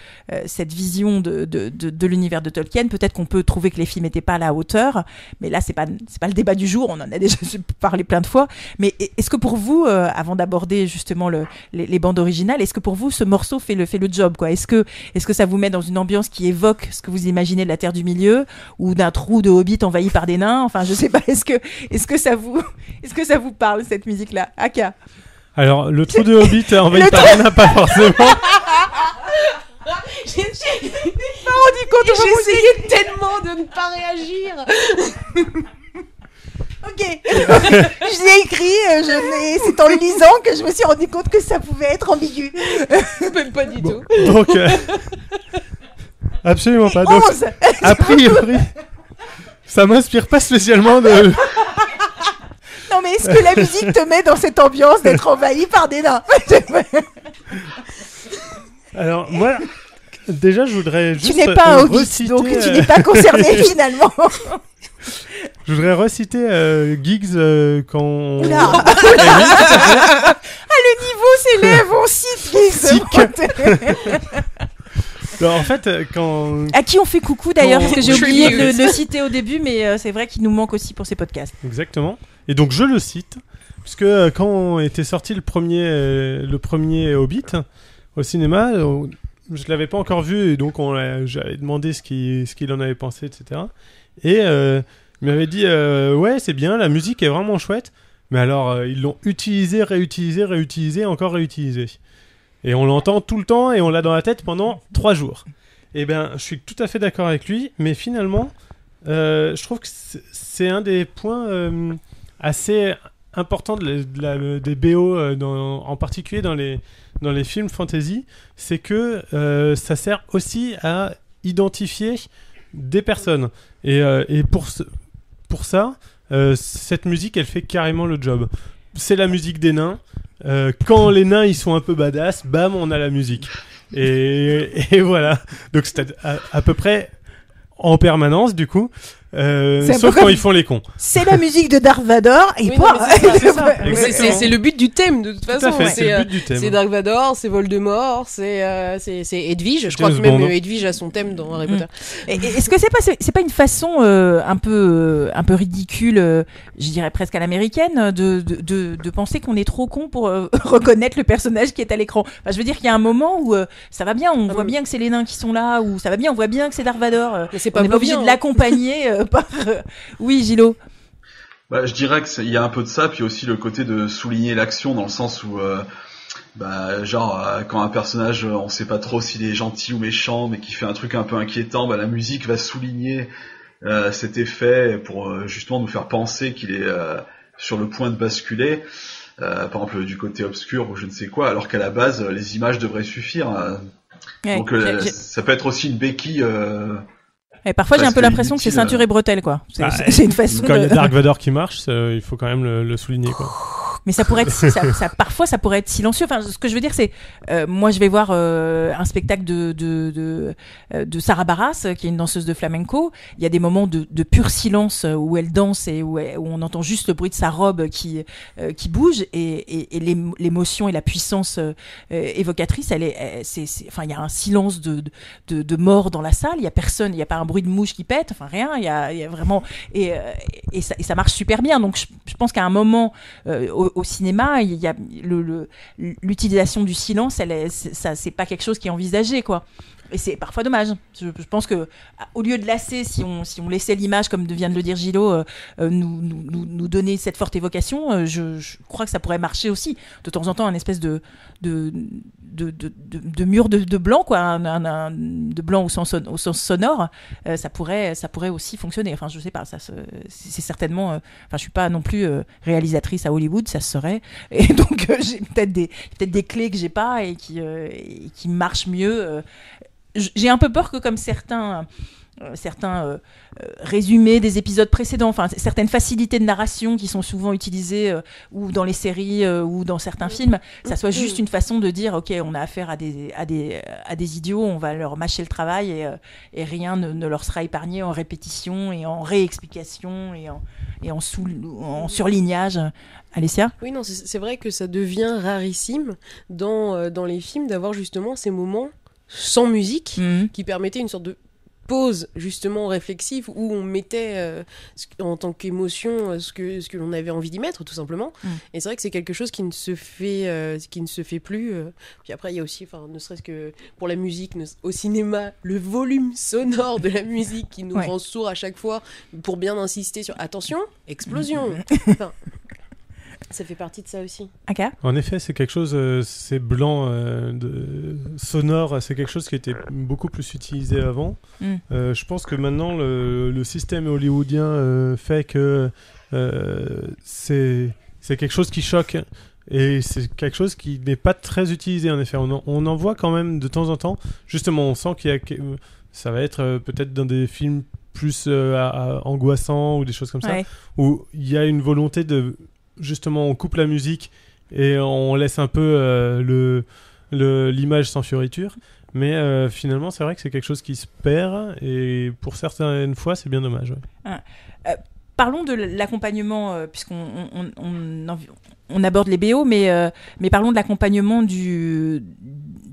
l'univers de Tolkien. Peut-être qu'on peut trouver que les films n'étaient pas à la hauteur, mais là, c'est pas le débat du jour. On en a déjà parlé plein de fois. Mais est-ce que pour vous, avant d'aborder justement les bandes originales, est-ce que pour vous, ce morceau fait le job, quoi? Est-ce que ça vous met dans une ambiance qui évoque ce que vous imaginez de la Terre du Milieu ou d'un trou de Hobbit envahi par des nains? Enfin, je sais pas. Est-ce que ça vous parle, cette musique-là, Aka? Alors, le trou de Hobbit envahi par des nains, pas forcément. J'ai pas rendu compte, j'essayais tellement de ne pas réagir. Ok, je l'ai écrit, c'est en le lisant que je me suis rendu compte que ça pouvait être ambigu. Même pas du tout. Donc, absolument pas. Donc, a priori, ça m'inspire pas spécialement de... Non, mais est-ce que la musique te met dans cette ambiance d'être envahi par des nains? Alors, moi, déjà, je voudrais juste... Tu n'es pas un hobbit, donc tu n'es pas concerné finalement. Je voudrais reciter Giggs quand... Oula. Le niveau s'élève, on cite Giggs. En fait, quand... À qui on fait coucou d'ailleurs, parce que j'ai oublié de Tribute. le citer au début, mais c'est vrai qu'il nous manque aussi pour ces podcasts. Exactement. Et donc je le cite, puisque quand était sorti le premier Hobbit au cinéma, je l'avais pas encore vu, et donc j'avais demandé ce qu'il en avait pensé, etc. Et il m'avait dit ouais, c'est bien, la musique est vraiment chouette, mais alors ils l'ont utilisé, réutilisé, encore réutilisé. Et on l'entend tout le temps et on l'a dans la tête pendant 3 jours. Et bien, je suis tout à fait d'accord avec lui, mais finalement, je trouve que c'est un des points assez importants des BO, en particulier dans les films fantasy, c'est que ça sert aussi à identifier des personnes. Et pour ça, cette musique, elle fait carrément le job. C'est la musique des nains. Quand les nains ils sont un peu badass, bam, on a la musique. Et voilà. Donc c'est à peu près en permanence du coup. C'est un sauf peu quand comme- ils font les cons. C'est la musique de Darth Vader et Oui, point. non, mais c'est ça. Exactement. C'est le but du thème de toute Tout à façon. fait, c'est le but du thème. C'est Dark Vador, c'est Voldemort, c'est Edwige. Je crois James que même Bond. Edwige a son thème dans Harry Potter. Et est-ce que c'est pas une façon un peu ridicule, je dirais presque à l'américaine, de penser qu'on est trop con pour reconnaître le personnage qui est à l'écran. Enfin, je veux dire qu'il y a un moment où ça va bien, on voit bien que c'est les nains qui sont là, ou ça va bien, on voit bien que c'est Darth Vader. Mais c'est On pas n'est pas obligé bien, de l'accompagner par. Oui, Gilo. Bah, je dirais que il y a un peu de ça, puis aussi le côté de souligner l'action dans le sens où, quand un personnage, on sait pas trop s'il est gentil ou méchant, mais qui fait un truc un peu inquiétant, bah, la musique va souligner cet effet pour justement nous faire penser qu'il est sur le point de basculer. Par exemple du côté obscur ou je ne sais quoi, alors qu'à la base les images devraient suffire. Ouais, Donc ça peut être aussi une béquille. Et parfois, j'ai un Presque peu l'impression que c'est inutile, ceinture et bretelles, quoi. Ah, C'est une façon Quand il y a de. Dark Vador qui marche, il faut quand même le souligner, quoi. Mais ça pourrait être, parfois, ça pourrait être silencieux. Enfin, ce que je veux dire, c'est, moi, je vais voir un spectacle de Sarah Barras, qui est une danseuse de flamenco. Il y a des moments de pur silence où elle danse et où on entend juste le bruit de sa robe qui bouge et l'émotion et la puissance évocatrice, enfin, il y a un silence de mort dans la salle. Il y a personne, il y a pas un bruit de mouche qui pète, enfin rien. Il y a vraiment et ça marche super bien. Donc, je pense qu'à un moment au cinéma, il y a l'utilisation du silence, c'est pas quelque chose qui est envisagé, quoi. Et c'est parfois dommage. Je pense que au lieu de lasser, si on laissait l'image, comme vient de le dire Gilo, nous donner cette forte évocation, je crois que ça pourrait marcher aussi. De temps en temps, un espèce de mur de blanc, quoi, de blanc au sens sonore, ça pourrait aussi fonctionner. Enfin, je sais pas, c'est certainement. Enfin, je suis pas non plus réalisatrice à Hollywood, ça se saurait. Et donc, j'ai peut-être des clés que j'ai pas et qui marchent mieux. J'ai un peu peur que, comme certains résumés des épisodes précédents, enfin certaines facilités de narration qui sont souvent utilisées ou dans les séries ou dans certains films, ça soit juste une façon de dire ok, on a affaire à des idiots, on va leur mâcher le travail et rien ne leur sera épargné en répétition et en réexplication et en surlignage. Alessia ? Oui, non, c'est vrai que ça devient rarissime dans les films d'avoir justement ces moments sans musique qui permettaient une sorte de pause justement réflexive où on mettait en tant qu'émotion ce que l'on avait envie d'y mettre tout simplement. Et c'est vrai que c'est quelque chose qui ne se fait plus. Puis après il y a aussi, ne serait-ce que pour la musique au cinéma, le volume sonore de la musique qui nous rend sourds à chaque fois pour bien insister sur attention, explosion. Enfin, ça fait partie de ça aussi. Aka ? En effet, c'est quelque chose, ces blancs sonores, c'est quelque chose qui était beaucoup plus utilisé avant. Je pense que maintenant, le système hollywoodien fait que c'est quelque chose qui choque. Et c'est quelque chose qui n'est pas très utilisé, en effet. On en voit quand même de temps en temps. Justement, on sent qu'il y a... Ça va être peut-être dans des films plus angoissants ou des choses comme ça, où il y a une volonté de... Justement, on coupe la musique et on laisse un peu l'image sans fioriture. Mais finalement, c'est vrai que c'est quelque chose qui se perd et pour certaines fois, c'est bien dommage. Ouais. Parlons de l'accompagnement, puisqu'on on aborde les BO, mais parlons de l'accompagnement du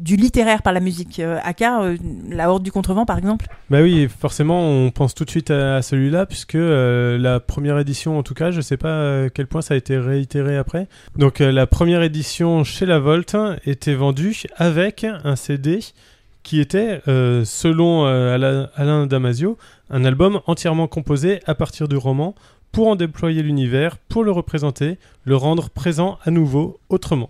littéraire par la musique. Aka, La Horde du Contrevent, par exemple. Bah oui, forcément, on pense tout de suite à celui-là, puisque la première édition, en tout cas, je sais pas à quel point ça a été réitéré après. Donc, la première édition chez La Volte était vendue avec un CD qui était, selon Alain Damasio, un album entièrement composé à partir du roman pour en déployer l'univers, pour le représenter, le rendre présent à nouveau, autrement.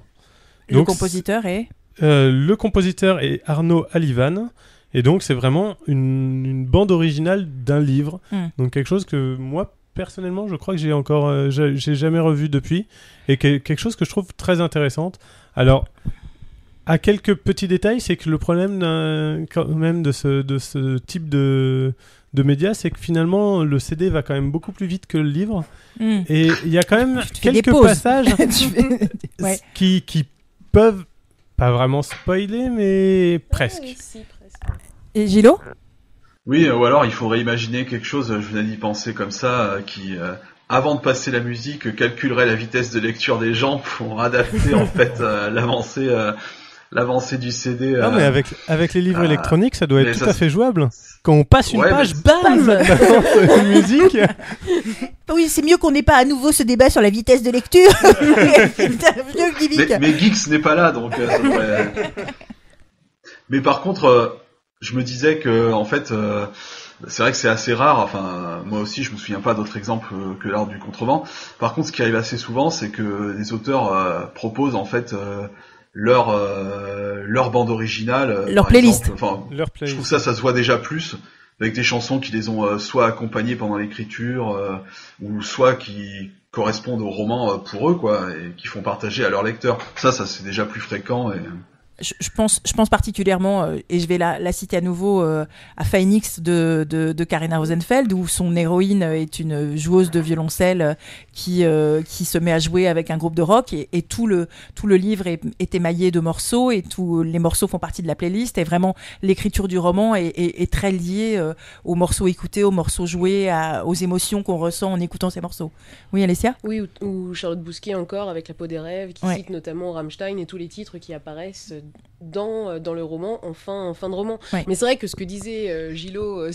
Le compositeur est le compositeur est Arnaud Alivan, et donc c'est vraiment une bande originale d'un livre. Donc quelque chose que moi, personnellement, je crois que j'ai jamais revu depuis, et quelque chose que je trouve très intéressante. Alors, à quelques petits détails, c'est que le problème quand même de ce type de médias, c'est que finalement le CD va quand même beaucoup plus vite que le livre, et il y a quand même quelques passages qui peuvent pas vraiment spoiler, mais presque. Oui, si, presque. Et Gilo ? Oui, ou alors il faudrait imaginer quelque chose, je venais d'y penser comme ça, qui, avant de passer la musique, calculerait la vitesse de lecture des gens pour adapter en fait l'avancée du CD. Non, mais avec les livres électroniques, ça doit être tout à fait jouable. Quand on passe une Ouais, page, mais- bam, ça balance une musique. Oui, c'est mieux qu'on n'ait pas à nouveau ce débat sur la vitesse de lecture. Vieux gimmick. Mais Geeks n'est pas là, donc ça devrait... Mais par contre, je me disais que en fait, c'est vrai que c'est assez rare. Enfin, moi aussi, je me souviens pas d'autres exemples que l'art du contrevent. Par contre, ce qui arrive assez souvent, c'est que les auteurs proposent en fait leur bande originale, Leur par playlist. exemple. Enfin, Leur je playlist. trouve ça se voit déjà plus avec des chansons qui les ont soit accompagnées pendant l'écriture, ou soit qui correspondent au roman pour eux, quoi, et qui font partager à leurs lecteurs. Ça c'est déjà plus fréquent. Et... Je pense particulièrement, et je vais la citer à nouveau, à Phoenix de Karina Rosenfeld, où son héroïne est une joueuse de violoncelle qui se met à jouer avec un groupe de rock, et tout le livre est émaillé de morceaux, et tous les morceaux font partie de la playlist, et vraiment l'écriture du roman est très liée aux morceaux écoutés, aux morceaux joués, aux émotions qu'on ressent en écoutant ces morceaux. Oui, Alessia ? Oui, ou Charlotte Bousquet encore avec La peau des rêves, qui Ouais. cite notamment Rammstein et tous les titres qui apparaissent dans le roman en fin de roman. Ouais. Mais c'est vrai que ce que disait Gilot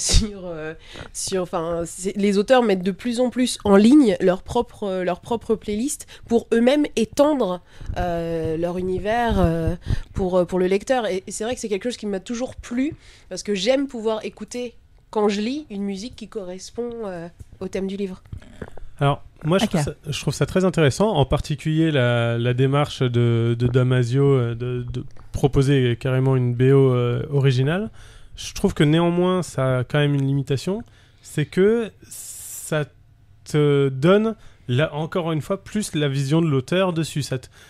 les auteurs mettent de plus en plus en ligne leur propre playlist pour eux-mêmes étendre leur univers pour le lecteur. Et c'est vrai que c'est quelque chose qui m'a toujours plu, parce que j'aime pouvoir écouter, quand je lis, une musique qui correspond au thème du livre. Alors, moi, je trouve ça très intéressant, en particulier la démarche de Damasio de proposer carrément une BO originale. Je trouve que néanmoins, ça a quand même une limitation, c'est que ça te donne, là, encore une fois, plus la vision de l'auteur dessus.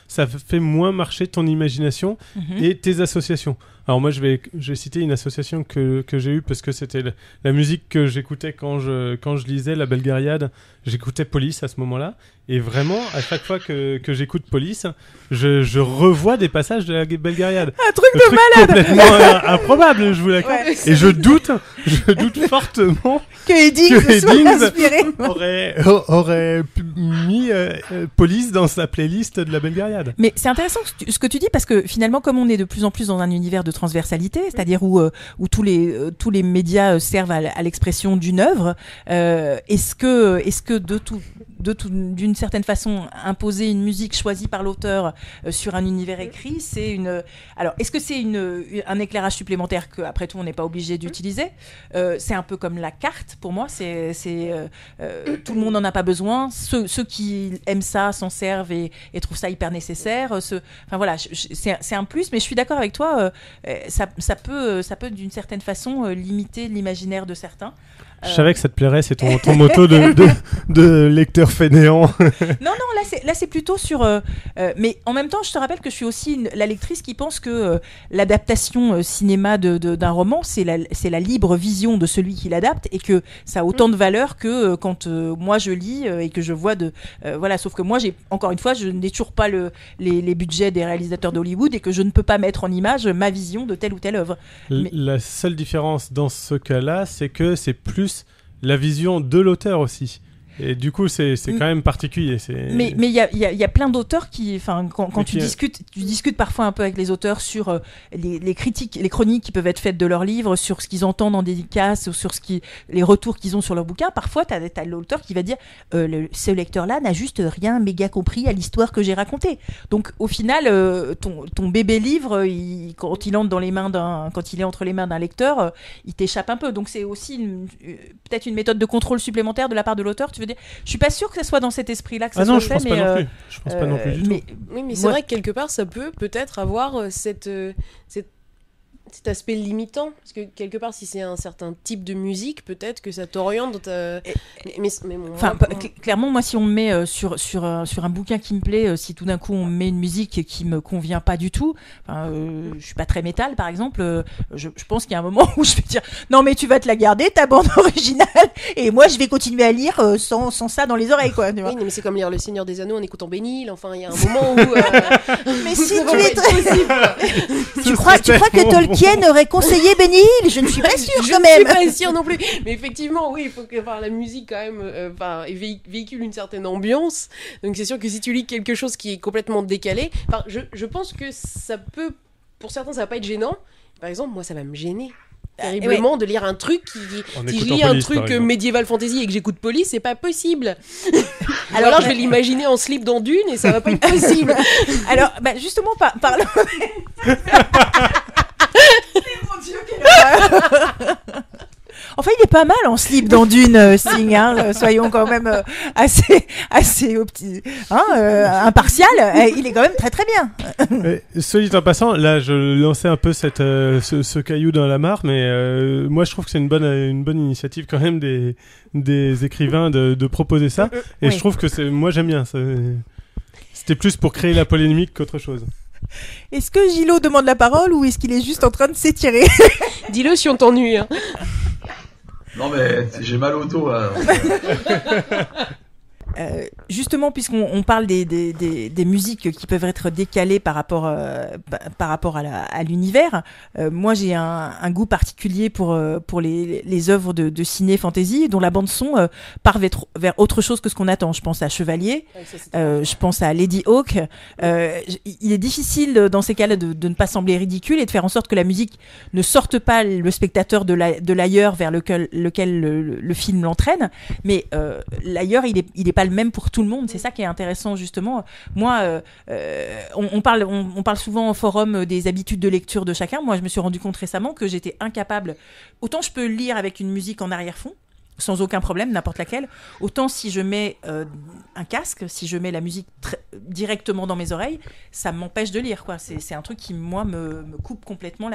Ça fait moins marcher ton imagination et tes associations. Alors moi, je vais citer une association que j'ai eue, parce que c'était la musique que j'écoutais quand je lisais La Belgariade. J'écoutais Police à ce moment-là, et vraiment, à chaque fois que j'écoute Police, je revois des passages de La Belgariade. Un truc de malade. Complètement improbable, je vous l'accorde. Ouais. Et je doute fortement que Eddings soit inspiré. aurait mis Police dans sa playlist de La Belgariade. Mais c'est intéressant ce que tu dis, parce que finalement, comme on est de plus en plus dans un univers de transversalité, c'est-à-dire où tous les médias servent à l'expression d'une œuvre, est-ce que d'une certaine façon, imposer une musique choisie par l'auteur sur un univers écrit, alors, est-ce que c'est un éclairage supplémentaire que, après tout, on n'est pas obligé d'utiliser ? C'est un peu comme la carte, pour moi. Tout le monde n'en a pas besoin. Ceux qui aiment ça s'en servent et trouvent ça hyper nécessaire. Enfin voilà, c'est un plus, mais je suis d'accord avec toi. Ça peut d'une certaine façon limiter l'imaginaire de certains. Je savais que ça te plairait, c'est ton moto de lecteur fainéant. Non, là c'est plutôt sur... mais en même temps, je te rappelle que je suis aussi la lectrice qui pense que l'adaptation cinéma d'un roman, c'est la libre vision de celui qui l'adapte, et que ça a autant de valeur que quand moi je lis et que je vois voilà, sauf que moi, encore une fois, je n'ai toujours pas les budgets des réalisateurs d'Hollywood, et que je ne peux pas mettre en image ma vision de telle ou telle œuvre. La seule différence dans ce cas-là, c'est que c'est plus la vision de l'auteur aussi. Et du coup, c'est quand même particulier. Mais il y a plein d'auteurs qui, quand tu discutes parfois un peu avec les auteurs sur les critiques, les chroniques qui peuvent être faites de leurs livres, sur ce qu'ils entendent en dédicace, ou sur les retours qu'ils ont sur leur bouquin. Parfois, t'as l'auteur qui va dire ce lecteur-là n'a juste rien méga compris à l'histoire que j'ai racontée. Donc, au final, ton bébé livre, quand il est entre les mains d'un lecteur, il t'échappe un peu. Donc, c'est aussi peut-être une méthode de contrôle supplémentaire de la part de l'auteur. Tu veux dire, je suis pas sûre que ça soit dans cet esprit-là que ça soit fait. Je pense pas non plus du tout. Oui, mais c'est vrai que quelque part, ça peut peut-être avoir cet aspect limitant, parce que quelque part, si c'est un certain type de musique, peut-être que ça t'oriente dans ta... Clairement, moi, si on me met sur un bouquin qui me plaît, si tout d'un coup on me met une musique qui me convient pas du tout, je suis pas très métal, par exemple, je pense qu'il y a un moment où je vais dire non, mais tu vas te la garder, ta bande originale, et moi je vais continuer à lire sans ça dans les oreilles, quoi. Tu vois. Oui, mais c'est comme lire Le Seigneur des Anneaux en écoutant Bénil. Enfin, il y a un moment où mais si tu es tu crois que Tolkien Tolkien aurait conseillé Benny Hill, je ne suis pas sûre Je quand ne suis même. pas sûre non plus. Mais effectivement, oui, il faut que la musique, quand même, véhicule une certaine ambiance. Donc, c'est sûr que si tu lis quelque chose qui est complètement décalé, je pense que ça peut, pour certains, ça va pas être gênant. Par exemple, moi, ça va me gêner terriblement de lire un truc si je lis un truc médiéval fantasy et que j'écoute Police, c'est pas possible. Alors je vais l'imaginer en slip dans Dune et ça va pas être possible. Alors, justement, parlons. Mon Dieu, quelle horreur. Enfin, il est pas mal en slip dans Dune, Sting. Soyons quand même assez impartial. Il est quand même très très bien. Soit dit en passant, là, je lançais un peu ce caillou dans la mare, mais moi, je trouve que c'est une bonne initiative quand même des écrivains de proposer ça. Et je trouve que moi, j'aime bien. C'était plus pour créer la polémique qu'autre chose. Est-ce que Gilo demande la parole ou est-ce qu'il est juste en train de s'étirer? Dis-le si on t'ennuie. Hein. Non mais j'ai mal au dos là. Justement, puisqu'on parle des musiques qui peuvent être décalées par rapport à l'univers, moi j'ai un goût particulier pour les œuvres de ciné fantasy dont la bande son part vers autre chose que ce qu'on attend. Je pense à Chevalier, je pense à Lady Hawk. Il est difficile dans ces cas-là de ne pas sembler ridicule et de faire en sorte que la musique ne sorte pas le spectateur de l'ailleurs vers lequel le film l'entraîne, mais l'ailleurs il est pas le même pour tout le monde. C'est ça qui est intéressant justement. Moi, on parle souvent au forum des habitudes de lecture de chacun. Moi, je me suis rendu compte récemment que j'étais incapable. Autant je peux lire avec une musique en arrière-fond, sans aucun problème, n'importe laquelle. Autant si je mets un casque, si je mets la musique directement dans mes oreilles, ça m'empêche de lire, quoi. C'est un truc qui, moi, me coupe complètement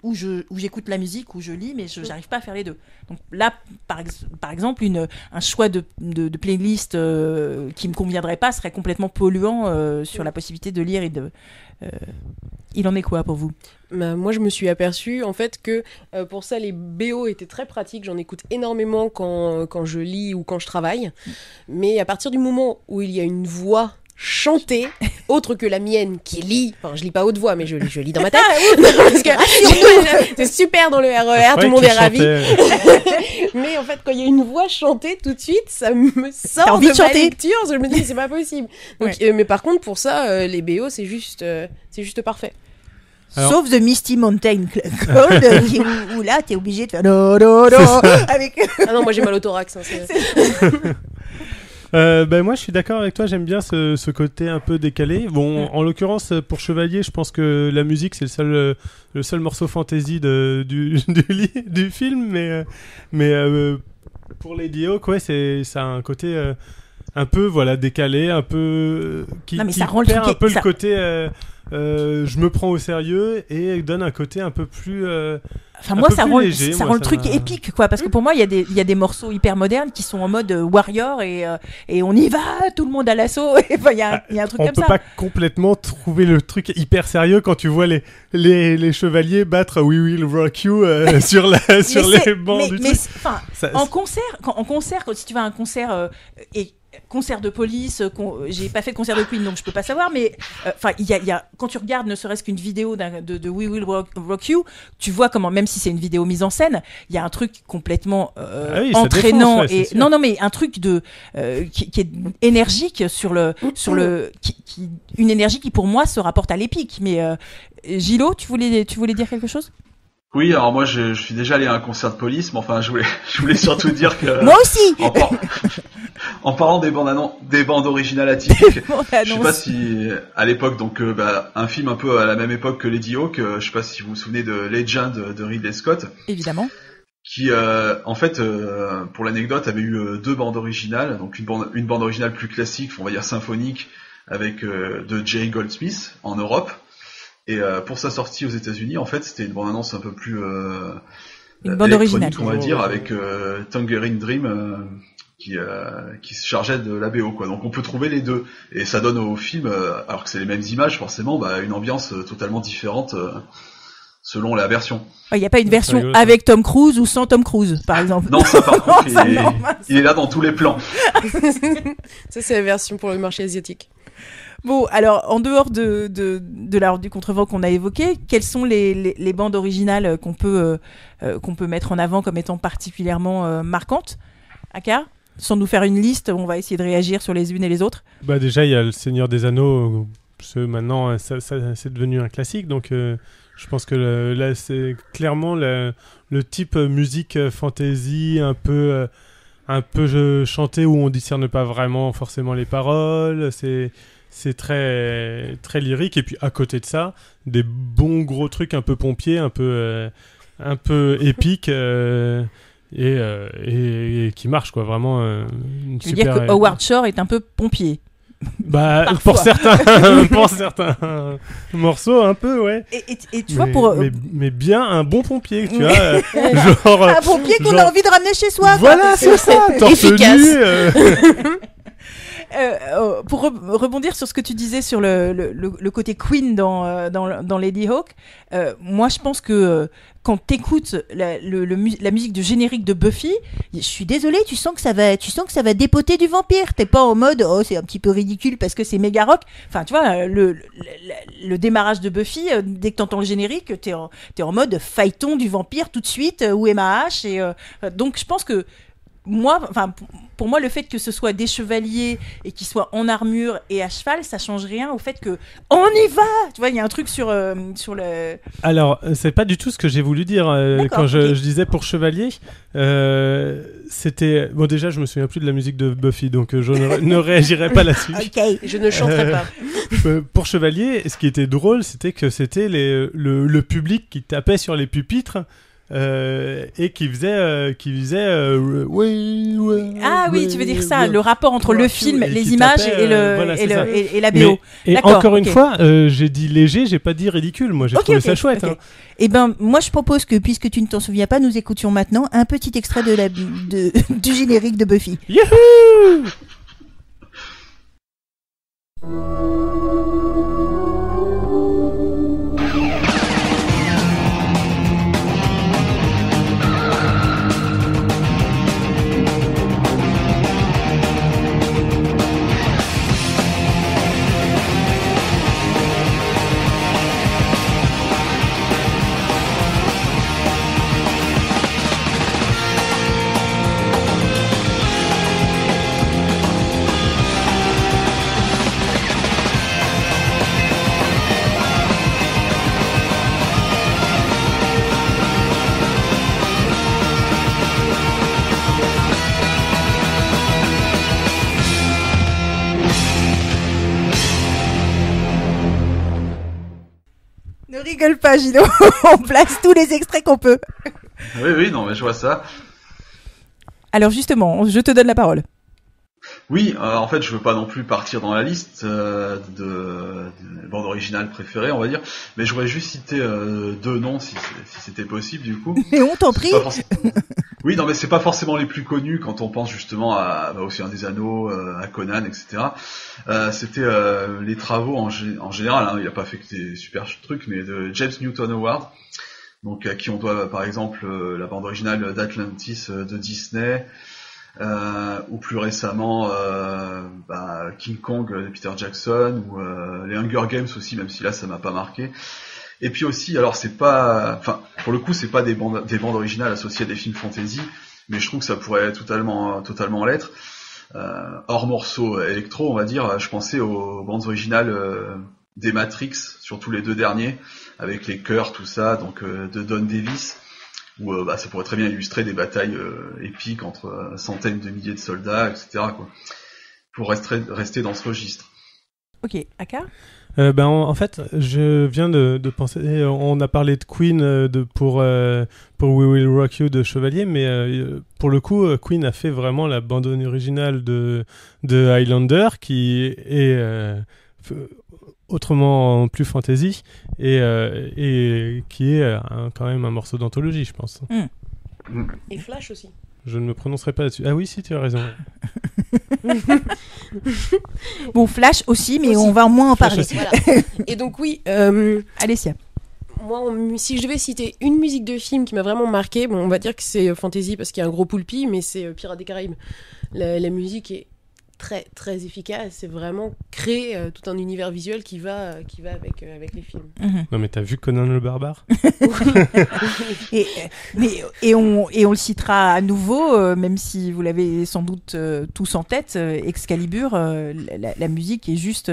où j'écoute la musique, où je lis, mais je n'arrive pas à faire les deux. Donc là, par exemple, un choix de playlist qui me conviendrait pas serait complètement polluant sur la possibilité de lire et de... Il en est quoi pour vous ? Moi, je me suis aperçue en fait que pour ça, les BO étaient très pratiques. J'en écoute énormément quand je lis ou quand je travaille. Mais à partir du moment où il y a une voix chantée, autre que la mienne qui lit, enfin je lis pas haute voix, mais je lis dans ma tête, parce que c'est super dans le RER, tout le monde est ravi. Mais en fait, quand il y a une voix chantée, tout de suite, ça me sort de ma lecture. Je me dis c'est pas possible. Donc, mais par contre, pour ça, les BO, c'est juste parfait. Alors... Sauf The Misty Mountain Cold, où là, t'es obligé de faire avec... Ah non, moi j'ai mal au thorax. Moi, je suis d'accord avec toi. J'aime bien ce côté un peu décalé. Bon, en l'occurrence, pour Chevalier, je pense que la musique c'est le seul morceau fantasy du film, mais pour Lady Hawk, ça a un côté un peu décalé, un peu qui perd un peu le côté. Je me prends au sérieux et donne un côté un peu plus enfin moi ça rend le truc épique, quoi, parce que pour moi il y a des morceaux hyper modernes qui sont en mode warrior et on y va, tout le monde à l'assaut. Il y a un truc comme ça. On peut pas complètement trouver le truc hyper sérieux quand tu vois les chevaliers battre We Will Rock You sur les bancs du truc. En concert, si tu vas à un concert concert de Police, j'ai pas fait de concert de Queen donc je peux pas savoir, mais il y a quand tu regardes ne serait-ce qu'une vidéo de We Will Rock You, tu vois comment, même si c'est une vidéo mise en scène, il y a un truc complètement entraînant défonce, non mais un truc qui est énergique une énergie qui pour moi se rapporte à l'épique. Mais Gilo, tu voulais dire quelque chose? Oui, alors moi je suis déjà allé à un concert de Police, mais enfin je voulais surtout dire que moi aussi. En parlant des bandes originales atypiques, je sais pas si à l'époque, donc un film un peu à la même époque que Lady Hawk, je sais pas si vous vous souvenez de Legend de Ridley Scott. Évidemment. Qui en fait pour l'anecdote avait eu deux bandes originales, donc une bande originale plus classique, on va dire symphonique, avec de Jay Goldsmith en Europe. Et pour sa sortie aux États-Unis, en fait, c'était une bande-annonce un peu plus une bande originale, on va dire, avec Tangerine Dream qui se chargeait de la BO, quoi. Donc on peut trouver les deux, et ça donne au film, alors que c'est les mêmes images, forcément, une ambiance totalement différente selon la version. Il n'y a pas une version avec Tom Cruise ou sans Tom Cruise, par exemple. Non, ça par contre, il est là dans tous les plans. Ça, c'est la version pour le marché asiatique. Bon, alors, en dehors de la Horde du Contrevent qu'on a évoqué, quelles sont les bandes originales qu'on peut mettre en avant comme étant particulièrement marquantes, Aka ? Sans nous faire une liste, on va essayer de réagir sur les unes et les autres. Bah déjà, il y a le Seigneur des Anneaux. Maintenant, ça, c'est devenu un classique. Donc, je pense que là, c'est clairement le type musique fantasy, un peu chanté où on discerne pas vraiment forcément les paroles. C'est très, très lyrique. Et puis, à côté de ça, des bons gros trucs un peu pompiers, un peu épiques. Et qui marche quoi, vraiment une super. Tu veux dire que Howard Shore est un peu pompier? Bah pour certains morceaux un peu, ouais. Et tu vois, pour mais bien un bon pompier, tu vois, genre un pompier qu'on a envie de ramener chez soi. Voilà, c'est ça, torse nu. Pour rebondir sur ce que tu disais sur le côté Queen dans Lady Hawk, moi je pense que quand t'écoutes la musique de générique de Buffy, je suis désolée, tu sens que ça va dépoter du vampire. T'es pas en mode oh c'est un petit peu ridicule parce que c'est méga rock. Enfin tu vois le démarrage de Buffy, dès que t'entends le générique, t'es en mode phaéton du vampire tout de suite. Où est ma hache? Et donc je pense que pour moi, le fait que ce soit des chevaliers et qu'ils soient en armure et à cheval, ça change rien au fait que on y va. Tu vois, il y a un truc sur le. Alors, c'est pas du tout ce que j'ai voulu dire quand je disais pour chevalier. C'était bon. Déjà, je me souviens plus de la musique de Buffy, donc je ne réagirai pas là-dessus. Ok, je ne chanterai pas. Pour chevalier, ce qui était drôle, c'était que c'était le public qui tapait sur les pupitres. Et qui faisait oui, tu veux dire ça, le rapport entre le film, les images et la BO. Et encore une fois, j'ai dit léger, j'ai pas dit ridicule. Moi, j'ai trouvé ça chouette. Hein. Eh ben, moi, je propose que, puisque tu ne t'en souviens pas, nous écoutions maintenant un petit extrait du générique de Buffy. Youhou! Rigole pas, Gino. On place tous les extraits qu'on peut. Oui, non, mais je vois ça. Alors justement, je te donne la parole. Oui, en fait, je veux pas non plus partir dans la liste de bandes originales préférées, on va dire, mais je voudrais juste citer deux noms, si c'était possible, du coup. Mais on t'en prie. Oui, non, mais c'est pas forcément les plus connus quand on pense justement au Seigneur des Anneaux, à Conan, etc. C'était les travaux en général, hein, il a pas fait que des super trucs, mais de James Newton Howard, donc à qui on doit par exemple la bande originale d'Atlantis de Disney, ou plus récemment King Kong de Peter Jackson, ou les Hunger Games aussi, même si là ça m'a pas marqué. Et puis aussi, alors c'est pas, enfin pour le coup c'est pas des bandes originales associées à des films fantasy, mais je trouve que ça pourrait totalement l'être. Hors morceaux électro, on va dire, je pensais aux bandes originales des Matrix, surtout les deux derniers, avec les chœurs, tout ça, donc de Don Davis, où ça pourrait très bien illustrer des batailles épiques entre centaines de milliers de soldats, etc. quoi, pour rester dans ce registre. Ok, Aka ? En fait, je viens de penser. On a parlé de Queen pour We Will Rock You de Chevalier, mais pour le coup, Queen a fait vraiment la bande originale de Highlander, qui est autrement plus fantasy et qui est quand même un morceau d'anthologie, je pense. Et Flash aussi. Je ne me prononcerai pas là-dessus. Ah oui, si, tu as raison. Bon, Flash aussi, mais on va moins en parler. Voilà. Et donc oui, Alicia. Moi, si je devais citer une musique de film qui m'a vraiment marqué, bon, on va dire que c'est fantasy parce qu'il y a un gros poulpi, mais c'est Pirates des Caraïbes. La musique est très très efficace. C'est vraiment créer tout un univers visuel qui va avec les films. Non mais t'as vu Conan le Barbare? et on le citera à nouveau, même si vous l'avez sans doute tous en tête, Excalibur, la musique est juste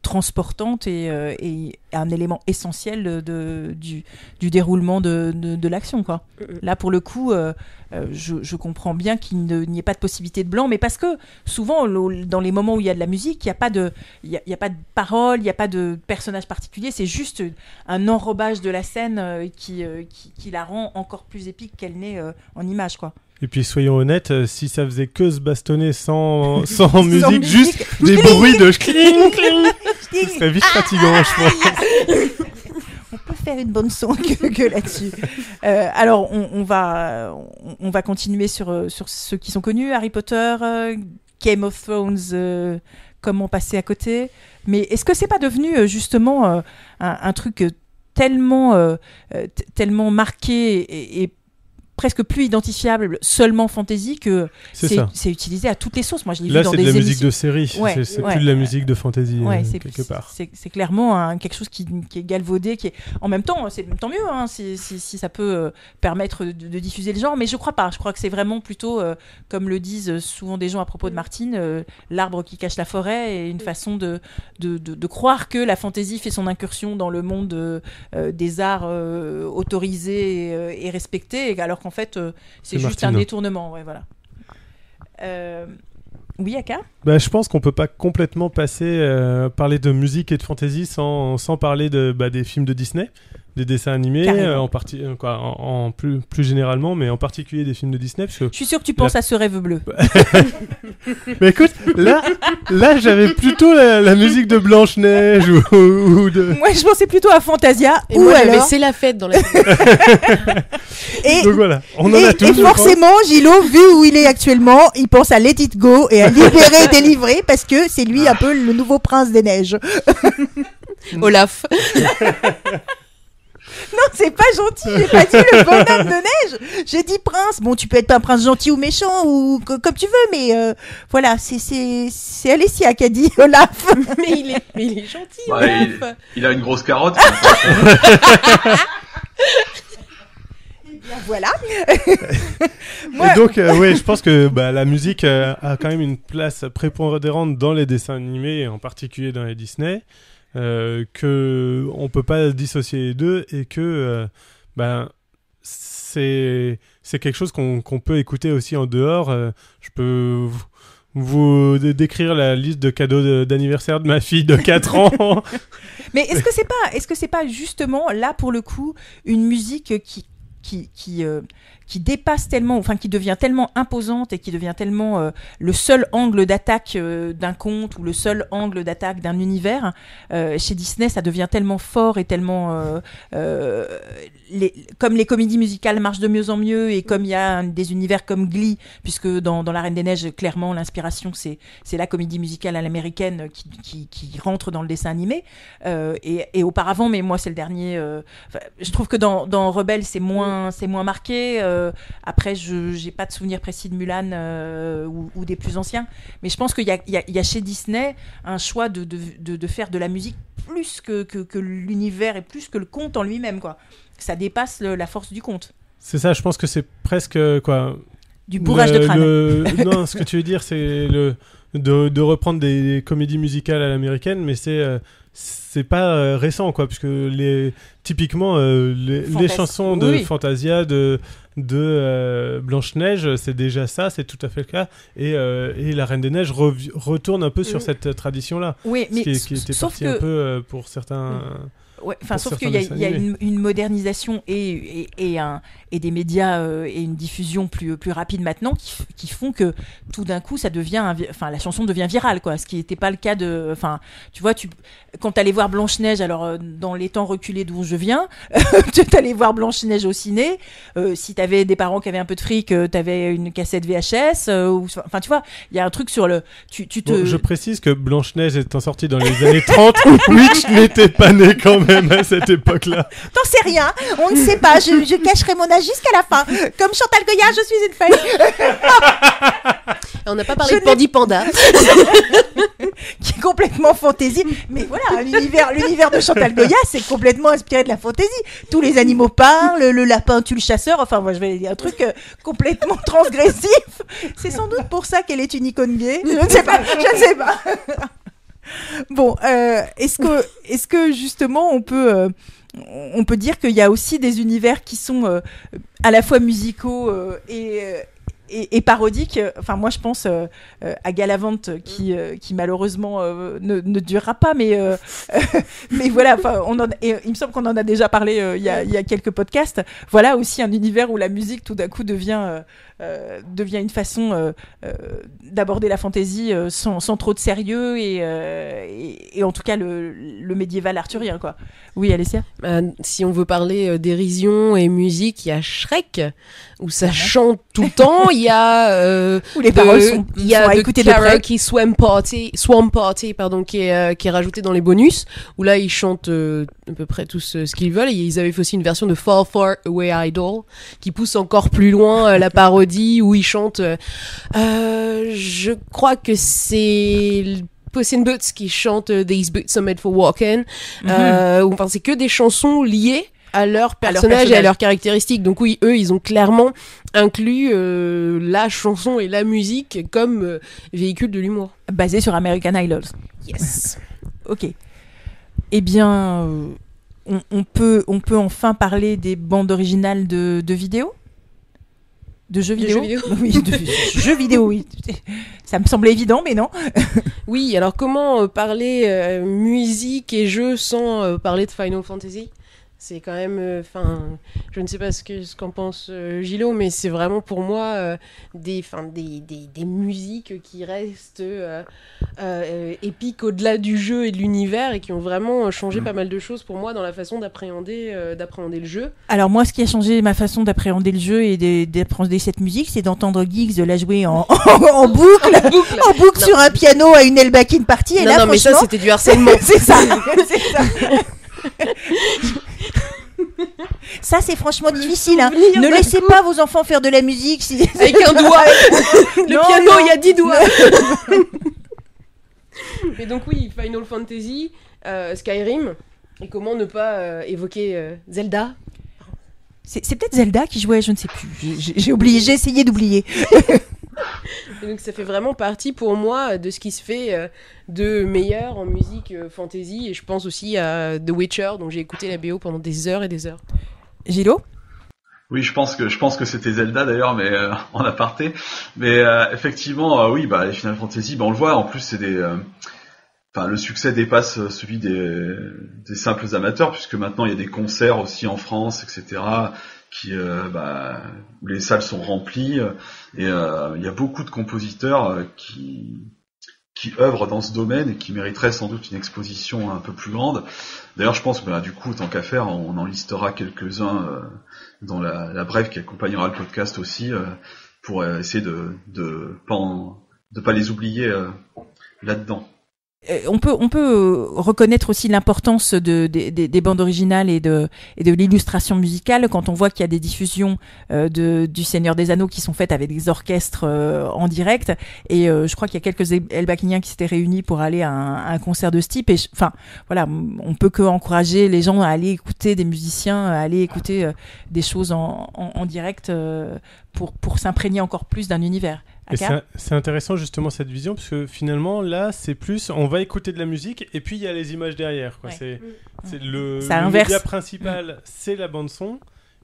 transportante et un élément essentiel du déroulement de l'action, quoi. Là, pour le coup, je comprends bien qu'il n'y ait pas de possibilité de blanc, mais parce que souvent, dans les moments où il y a de la musique, il n'y a pas de parole, il n'y a pas de personnage particulier, c'est juste un enrobage de la scène qui la rend encore plus épique qu'elle n'est en image, quoi. Et puis soyons honnêtes, si ça faisait que se bastonner sans musique, juste des bruits de cling cling, ce serait vite fatigant, je pense. On peut faire une bonne son que là-dessus. Alors, on va continuer sur ceux qui sont connus. Harry Potter, Game of Thrones, comment passer à côté. Mais est-ce que c'est pas devenu justement un truc tellement marqué et presque plus identifiable seulement fantasy que c'est utilisé à toutes les sauces. Moi, je l'ai vu dans des émissions. Là, c'est de la musique de série. C'est plus de la musique de fantasy, quelque part. C'est clairement quelque chose qui est galvaudé, qui est... En même temps, c'est tant mieux si ça peut permettre de diffuser le genre, mais je crois pas. Je crois que c'est vraiment plutôt, comme le disent souvent des gens à propos de Martine, l'arbre qui cache la forêt et une façon de croire que la fantasy fait son incursion dans le monde des arts autorisés et respectés, alors qu'en fait, c'est juste Martine. Un détournement. Ouais, voilà. Oui, Aka ? Je pense qu'on peut pas complètement parler de musique et de fantasy sans parler des films de Disney, des dessins animés, en plus généralement, mais en particulier des films de Disney. Parce que je suis sûr que tu penses à Ce rêve bleu. Mais écoute, là j'avais plutôt la musique de Blanche-Neige ou de... Moi, je pensais plutôt à Fantasia. Et moi, j'avais C'est la fête dans la Donc voilà, on en a tous. Et forcément, Gilo, vu où il est actuellement, il pense à Let It Go et à Libérer et Délivrer parce que c'est lui un peu le nouveau prince des neiges. Olaf. Non, c'est pas gentil, j'ai pas dit le bonhomme de neige, j'ai dit prince. Bon, tu peux être un prince gentil ou méchant ou comme tu veux, mais voilà, c'est Alessia qui a dit Olaf. mais il est gentil, Olaf. Il a une grosse carotte. Et bien voilà. Et donc, je pense que la musique a quand même une place prépondérante dans les dessins animés, et en particulier dans les Disney. Que on peut pas dissocier les deux et que c'est quelque chose qu'on peut écouter aussi en dehors. Je peux vous décrire la liste de cadeaux d'anniversaire de ma fille de 4 ans. Mais est-ce que c'est pas justement là pour le coup une musique qui dépasse tellement, enfin qui devient tellement imposante et qui devient tellement le seul angle d'attaque d'un conte ou le seul angle d'attaque d'un univers. Chez Disney, ça devient tellement fort et tellement... comme les comédies musicales marchent de mieux en mieux et comme il y a des univers comme Glee, puisque dans La Reine des Neiges, clairement, l'inspiration, c'est la comédie musicale à l'américaine qui rentre dans le dessin animé. Et auparavant, mais moi, c'est le dernier... je trouve que dans Rebelle, c'est moins marqué. Après, je n'ai pas de souvenir précis de Mulan ou des plus anciens, mais je pense qu'il y a chez Disney un choix de faire de la musique plus que l'univers et plus que le conte en lui-même, quoi. Ça dépasse la force du conte. C'est ça, je pense que c'est presque quoi. Du bourrage de crâne. Non, ce que tu veux dire, c'est de reprendre des comédies musicales à l'américaine, mais c'est pas récent, quoi, puisque typiquement les chansons de Fantasia, de Blanche-Neige, c'est déjà ça, c'est tout à fait le cas, et La Reine des Neiges retourne un peu sur cette tradition-là, oui, mais qui était parti un peu pour certains... Ouais, sauf qu'il y a une modernisation et des médias et une diffusion plus rapide maintenant qui font que tout d'un coup ça devient la chanson devient virale, quoi, ce qui n'était pas le cas tu vois, quand t'allais voir Blanche-Neige, alors dans les temps reculés d'où je viens, t'allais voir Blanche-Neige au ciné, si t'avais des parents qui avaient un peu de fric, t'avais une cassette VHS, tu vois, il y a un truc sur le je précise que Blanche-Neige étant sortie dans les années 30, Witch n'était pas né quand même à cette époque-là. T'en sais rien, on ne sait pas, je cacherai mon âge jusqu'à la fin. Comme Chantal Goya, je suis une feuille. On n'a pas parlé de Pandy Panda. qui est complètement fantaisie. Mais voilà, l'univers de Chantal Goya, c'est complètement inspiré de la fantaisie. Tous les animaux parlent, le lapin tue le chasseur. Enfin, moi, je vais dire un truc complètement transgressif. C'est sans doute pour ça qu'elle est une icône gay. Je ne sais pas. Bon, est-ce que justement on peut dire qu'il y a aussi des univers qui sont à la fois musicaux et parodique. Enfin, moi, je pense à Galavante qui malheureusement ne durera pas, mais voilà. Enfin, il me semble qu'on en a déjà parlé il y a quelques podcasts. Voilà aussi un univers où la musique tout d'un coup devient une façon d'aborder la fantaisie sans trop de sérieux et en tout cas le médiéval arthurien, quoi. Oui, Alessia. Si on veut parler dérision et musique, il y a Shrek où ça chante tout le temps. Il y a où les paroles sont à écouter de près. Karaoke Swamp Party, qui est rajouté dans les bonus, où là ils chantent à peu près tous ce qu'ils veulent. Et ils avaient fait aussi une version de Far Far Away Idol qui pousse encore plus loin la parodie, où ils chantent je crois que c'est Puss in Boots qui chante These Boots are made for walking. Enfin, c'est que des chansons liées à leur personnage et à leurs caractéristiques. Donc oui, eux, ils ont clairement inclus la chanson et la musique comme véhicule de l'humour. Basé sur American Idols. Yes. Ok. Eh bien, on peut enfin parler des bandes originales de vidéos ? De jeux vidéo. Oui, de jeux vidéo, oui. Ça me semblait évident, mais non. Oui, alors comment parler musique et jeux sans parler de Final Fantasy ? C'est quand même, je ne sais pas ce qu'en pense Gilo, mais c'est vraiment pour moi des musiques qui restent épiques au-delà du jeu et de l'univers et qui ont vraiment changé pas mal de choses pour moi dans la façon d'appréhender le jeu. Alors moi, ce qui a changé ma façon d'appréhender le jeu et d'appréhender cette musique, c'est d'entendre Giggs la jouer en boucle sur un piano à une Elbakin party. Et non, mais ça, c'était du harcèlement. c'est ça. Ça, c'est franchement difficile. Hein. Ne laissez pas vos enfants faire de la musique. Avec un doigt. Le piano, il y a 10 doigts. Mais donc oui, Final Fantasy, Skyrim. Et comment ne pas évoquer Zelda ? C'est peut-être Zelda qui jouait, je ne sais plus. J'ai oublié, j'ai essayé d'oublier. Et donc ça fait vraiment partie pour moi de ce qui se fait de meilleur en musique fantasy. Et je pense aussi à The Witcher, dont j'ai écouté la BO pendant des heures et des heures. Gilo ? Oui, je pense que c'était Zelda d'ailleurs, mais en aparté. Mais effectivement, oui, les Final Fantasy, on le voit. En plus, c'est le succès dépasse celui des simples amateurs, puisque maintenant il y a des concerts aussi en France, etc. Où les salles sont remplies, et il y a beaucoup de compositeurs qui œuvrent dans ce domaine et qui mériteraient sans doute une exposition un peu plus grande. D'ailleurs, je pense que du coup, tant qu'à faire, on en listera quelques-uns dans la brève qui accompagnera le podcast aussi, pour essayer de pas les oublier là-dedans. On peut reconnaître aussi l'importance des bandes originales et de l'illustration musicale quand on voit qu'il y a des diffusions du Seigneur des Anneaux qui sont faites avec des orchestres en direct, et je crois qu'il y a quelques Elbakiniens qui s'étaient réunis pour aller à un concert de ce type, et voilà, on peut que encourager les gens à aller écouter des musiciens, à aller écouter des choses en direct pour s'imprégner encore plus d'un univers. Et c'est intéressant justement cette vision, parce que finalement là c'est plus on va écouter de la musique et puis il y a les images derrière, quoi. Ouais. C'est le média principal, c'est la bande son,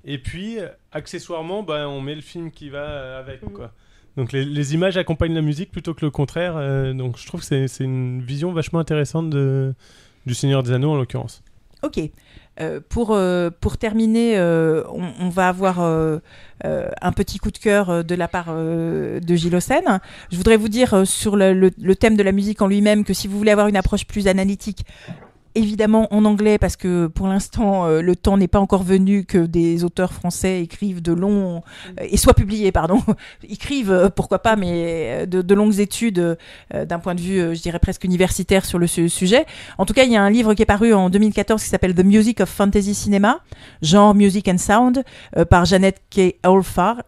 et puis accessoirement on met le film qui va avec, quoi. Donc les images accompagnent la musique plutôt que le contraire, donc je trouve que c'est une vision vachement intéressante du Seigneur des Anneaux en l'occurrence. Ok. Pour terminer, on va avoir un petit coup de cœur de la part de Gilles Hossein. Je voudrais vous dire sur le thème de la musique en lui-même que si vous voulez avoir une approche plus analytique, évidemment en anglais parce que pour l'instant le temps n'est pas encore venu que des auteurs français écrivent de longs et soient publiés écrivent pourquoi pas mais de longues études d'un point de vue je dirais presque universitaire sur le sujet. En tout cas, il y a un livre qui est paru en 2014 qui s'appelle The Music of Fantasy Cinema, genre Music and Sound, par Janet K. Olfiard.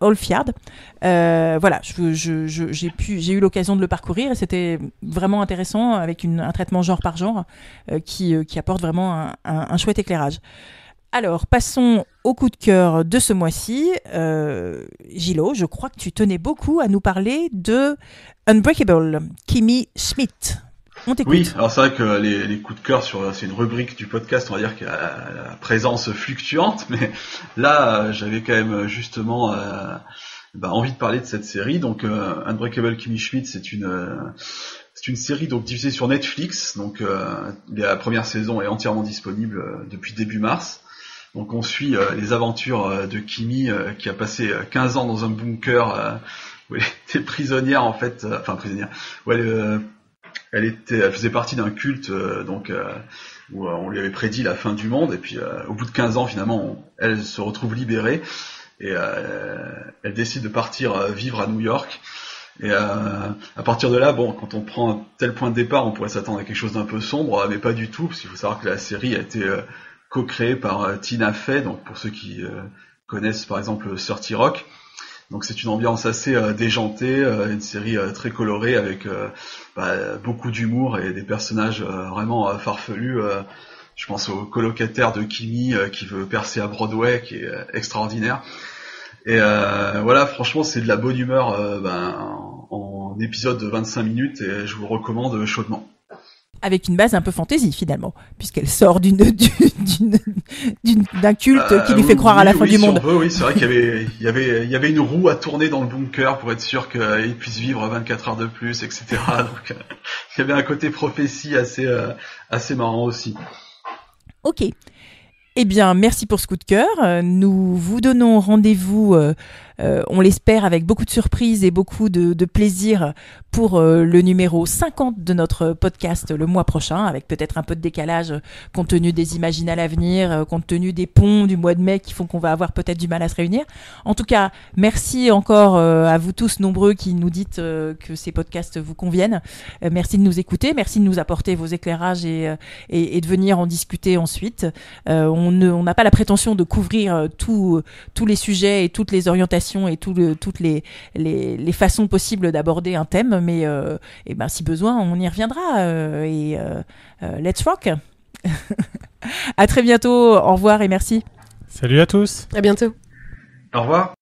Voilà, j'ai eu l'occasion de le parcourir et c'était vraiment intéressant avec un traitement genre par genre qui apporte vraiment un chouette éclairage. Alors, passons au coup de cœur de ce mois-ci. Gilo, je crois que tu tenais beaucoup à nous parler de Unbreakable, Kimmy Schmidt. On t'écoute. Oui, alors c'est vrai que les coups de cœur c'est une rubrique du podcast, on va dire qu'il y a la présence fluctuante, mais là, j'avais quand même justement envie de parler de cette série. Donc, Unbreakable Kimmy Schmidt, c'est une série donc diffusée sur Netflix. Donc, la première saison est entièrement disponible depuis début mars. Donc, on suit les aventures de Kimmy qui a passé 15 ans dans un bunker où elle était prisonnière en fait, prisonnière. Où elle faisait partie d'un culte où on lui avait prédit la fin du monde. Et puis, au bout de 15 ans, finalement, elle se retrouve libérée et elle décide de partir vivre à New York. Et à partir de là, quand on prend un tel point de départ, on pourrait s'attendre à quelque chose d'un peu sombre, mais pas du tout, parce qu'il faut savoir que la série a été co-créée par Tina Fey, donc pour ceux qui connaissent par exemple 30 Rock. Donc c'est une ambiance assez déjantée, une série très colorée avec beaucoup d'humour et des personnages vraiment farfelus. Je pense au colocataire de Kimmy qui veut percer à Broadway, qui est extraordinaire. Et voilà, franchement, c'est de la bonne humeur en épisode de 25 minutes et je vous le recommande chaudement. Avec une base un peu fantaisie finalement, puisqu'elle sort d'un culte qui lui fait croire à la fin du monde. Oui, c'est vrai qu'il y avait une roue à tourner dans le bunker pour être sûr qu'il puisse vivre 24 heures de plus, etc. Donc il y avait un côté prophétie assez marrant aussi. Ok. Eh bien, merci pour ce coup de cœur. Nous vous donnons rendez-vous, on l'espère, avec beaucoup de surprises et beaucoup de plaisir pour le numéro 50 de notre podcast le mois prochain, avec peut-être un peu de décalage compte tenu des Imaginales à venir, compte tenu des ponts du mois de mai qui font qu'on va avoir peut-être du mal à se réunir. En tout cas, merci encore à vous tous nombreux qui nous dites que ces podcasts vous conviennent. Merci de nous écouter, merci de nous apporter vos éclairages et de venir en discuter ensuite. On n'a pas la prétention de couvrir tous les sujets et toutes les orientations et toutes les façons possibles d'aborder un thème, mais si besoin, on y reviendra. Let's rock. À très bientôt. Au revoir et merci. Salut à tous. À bientôt. Au revoir.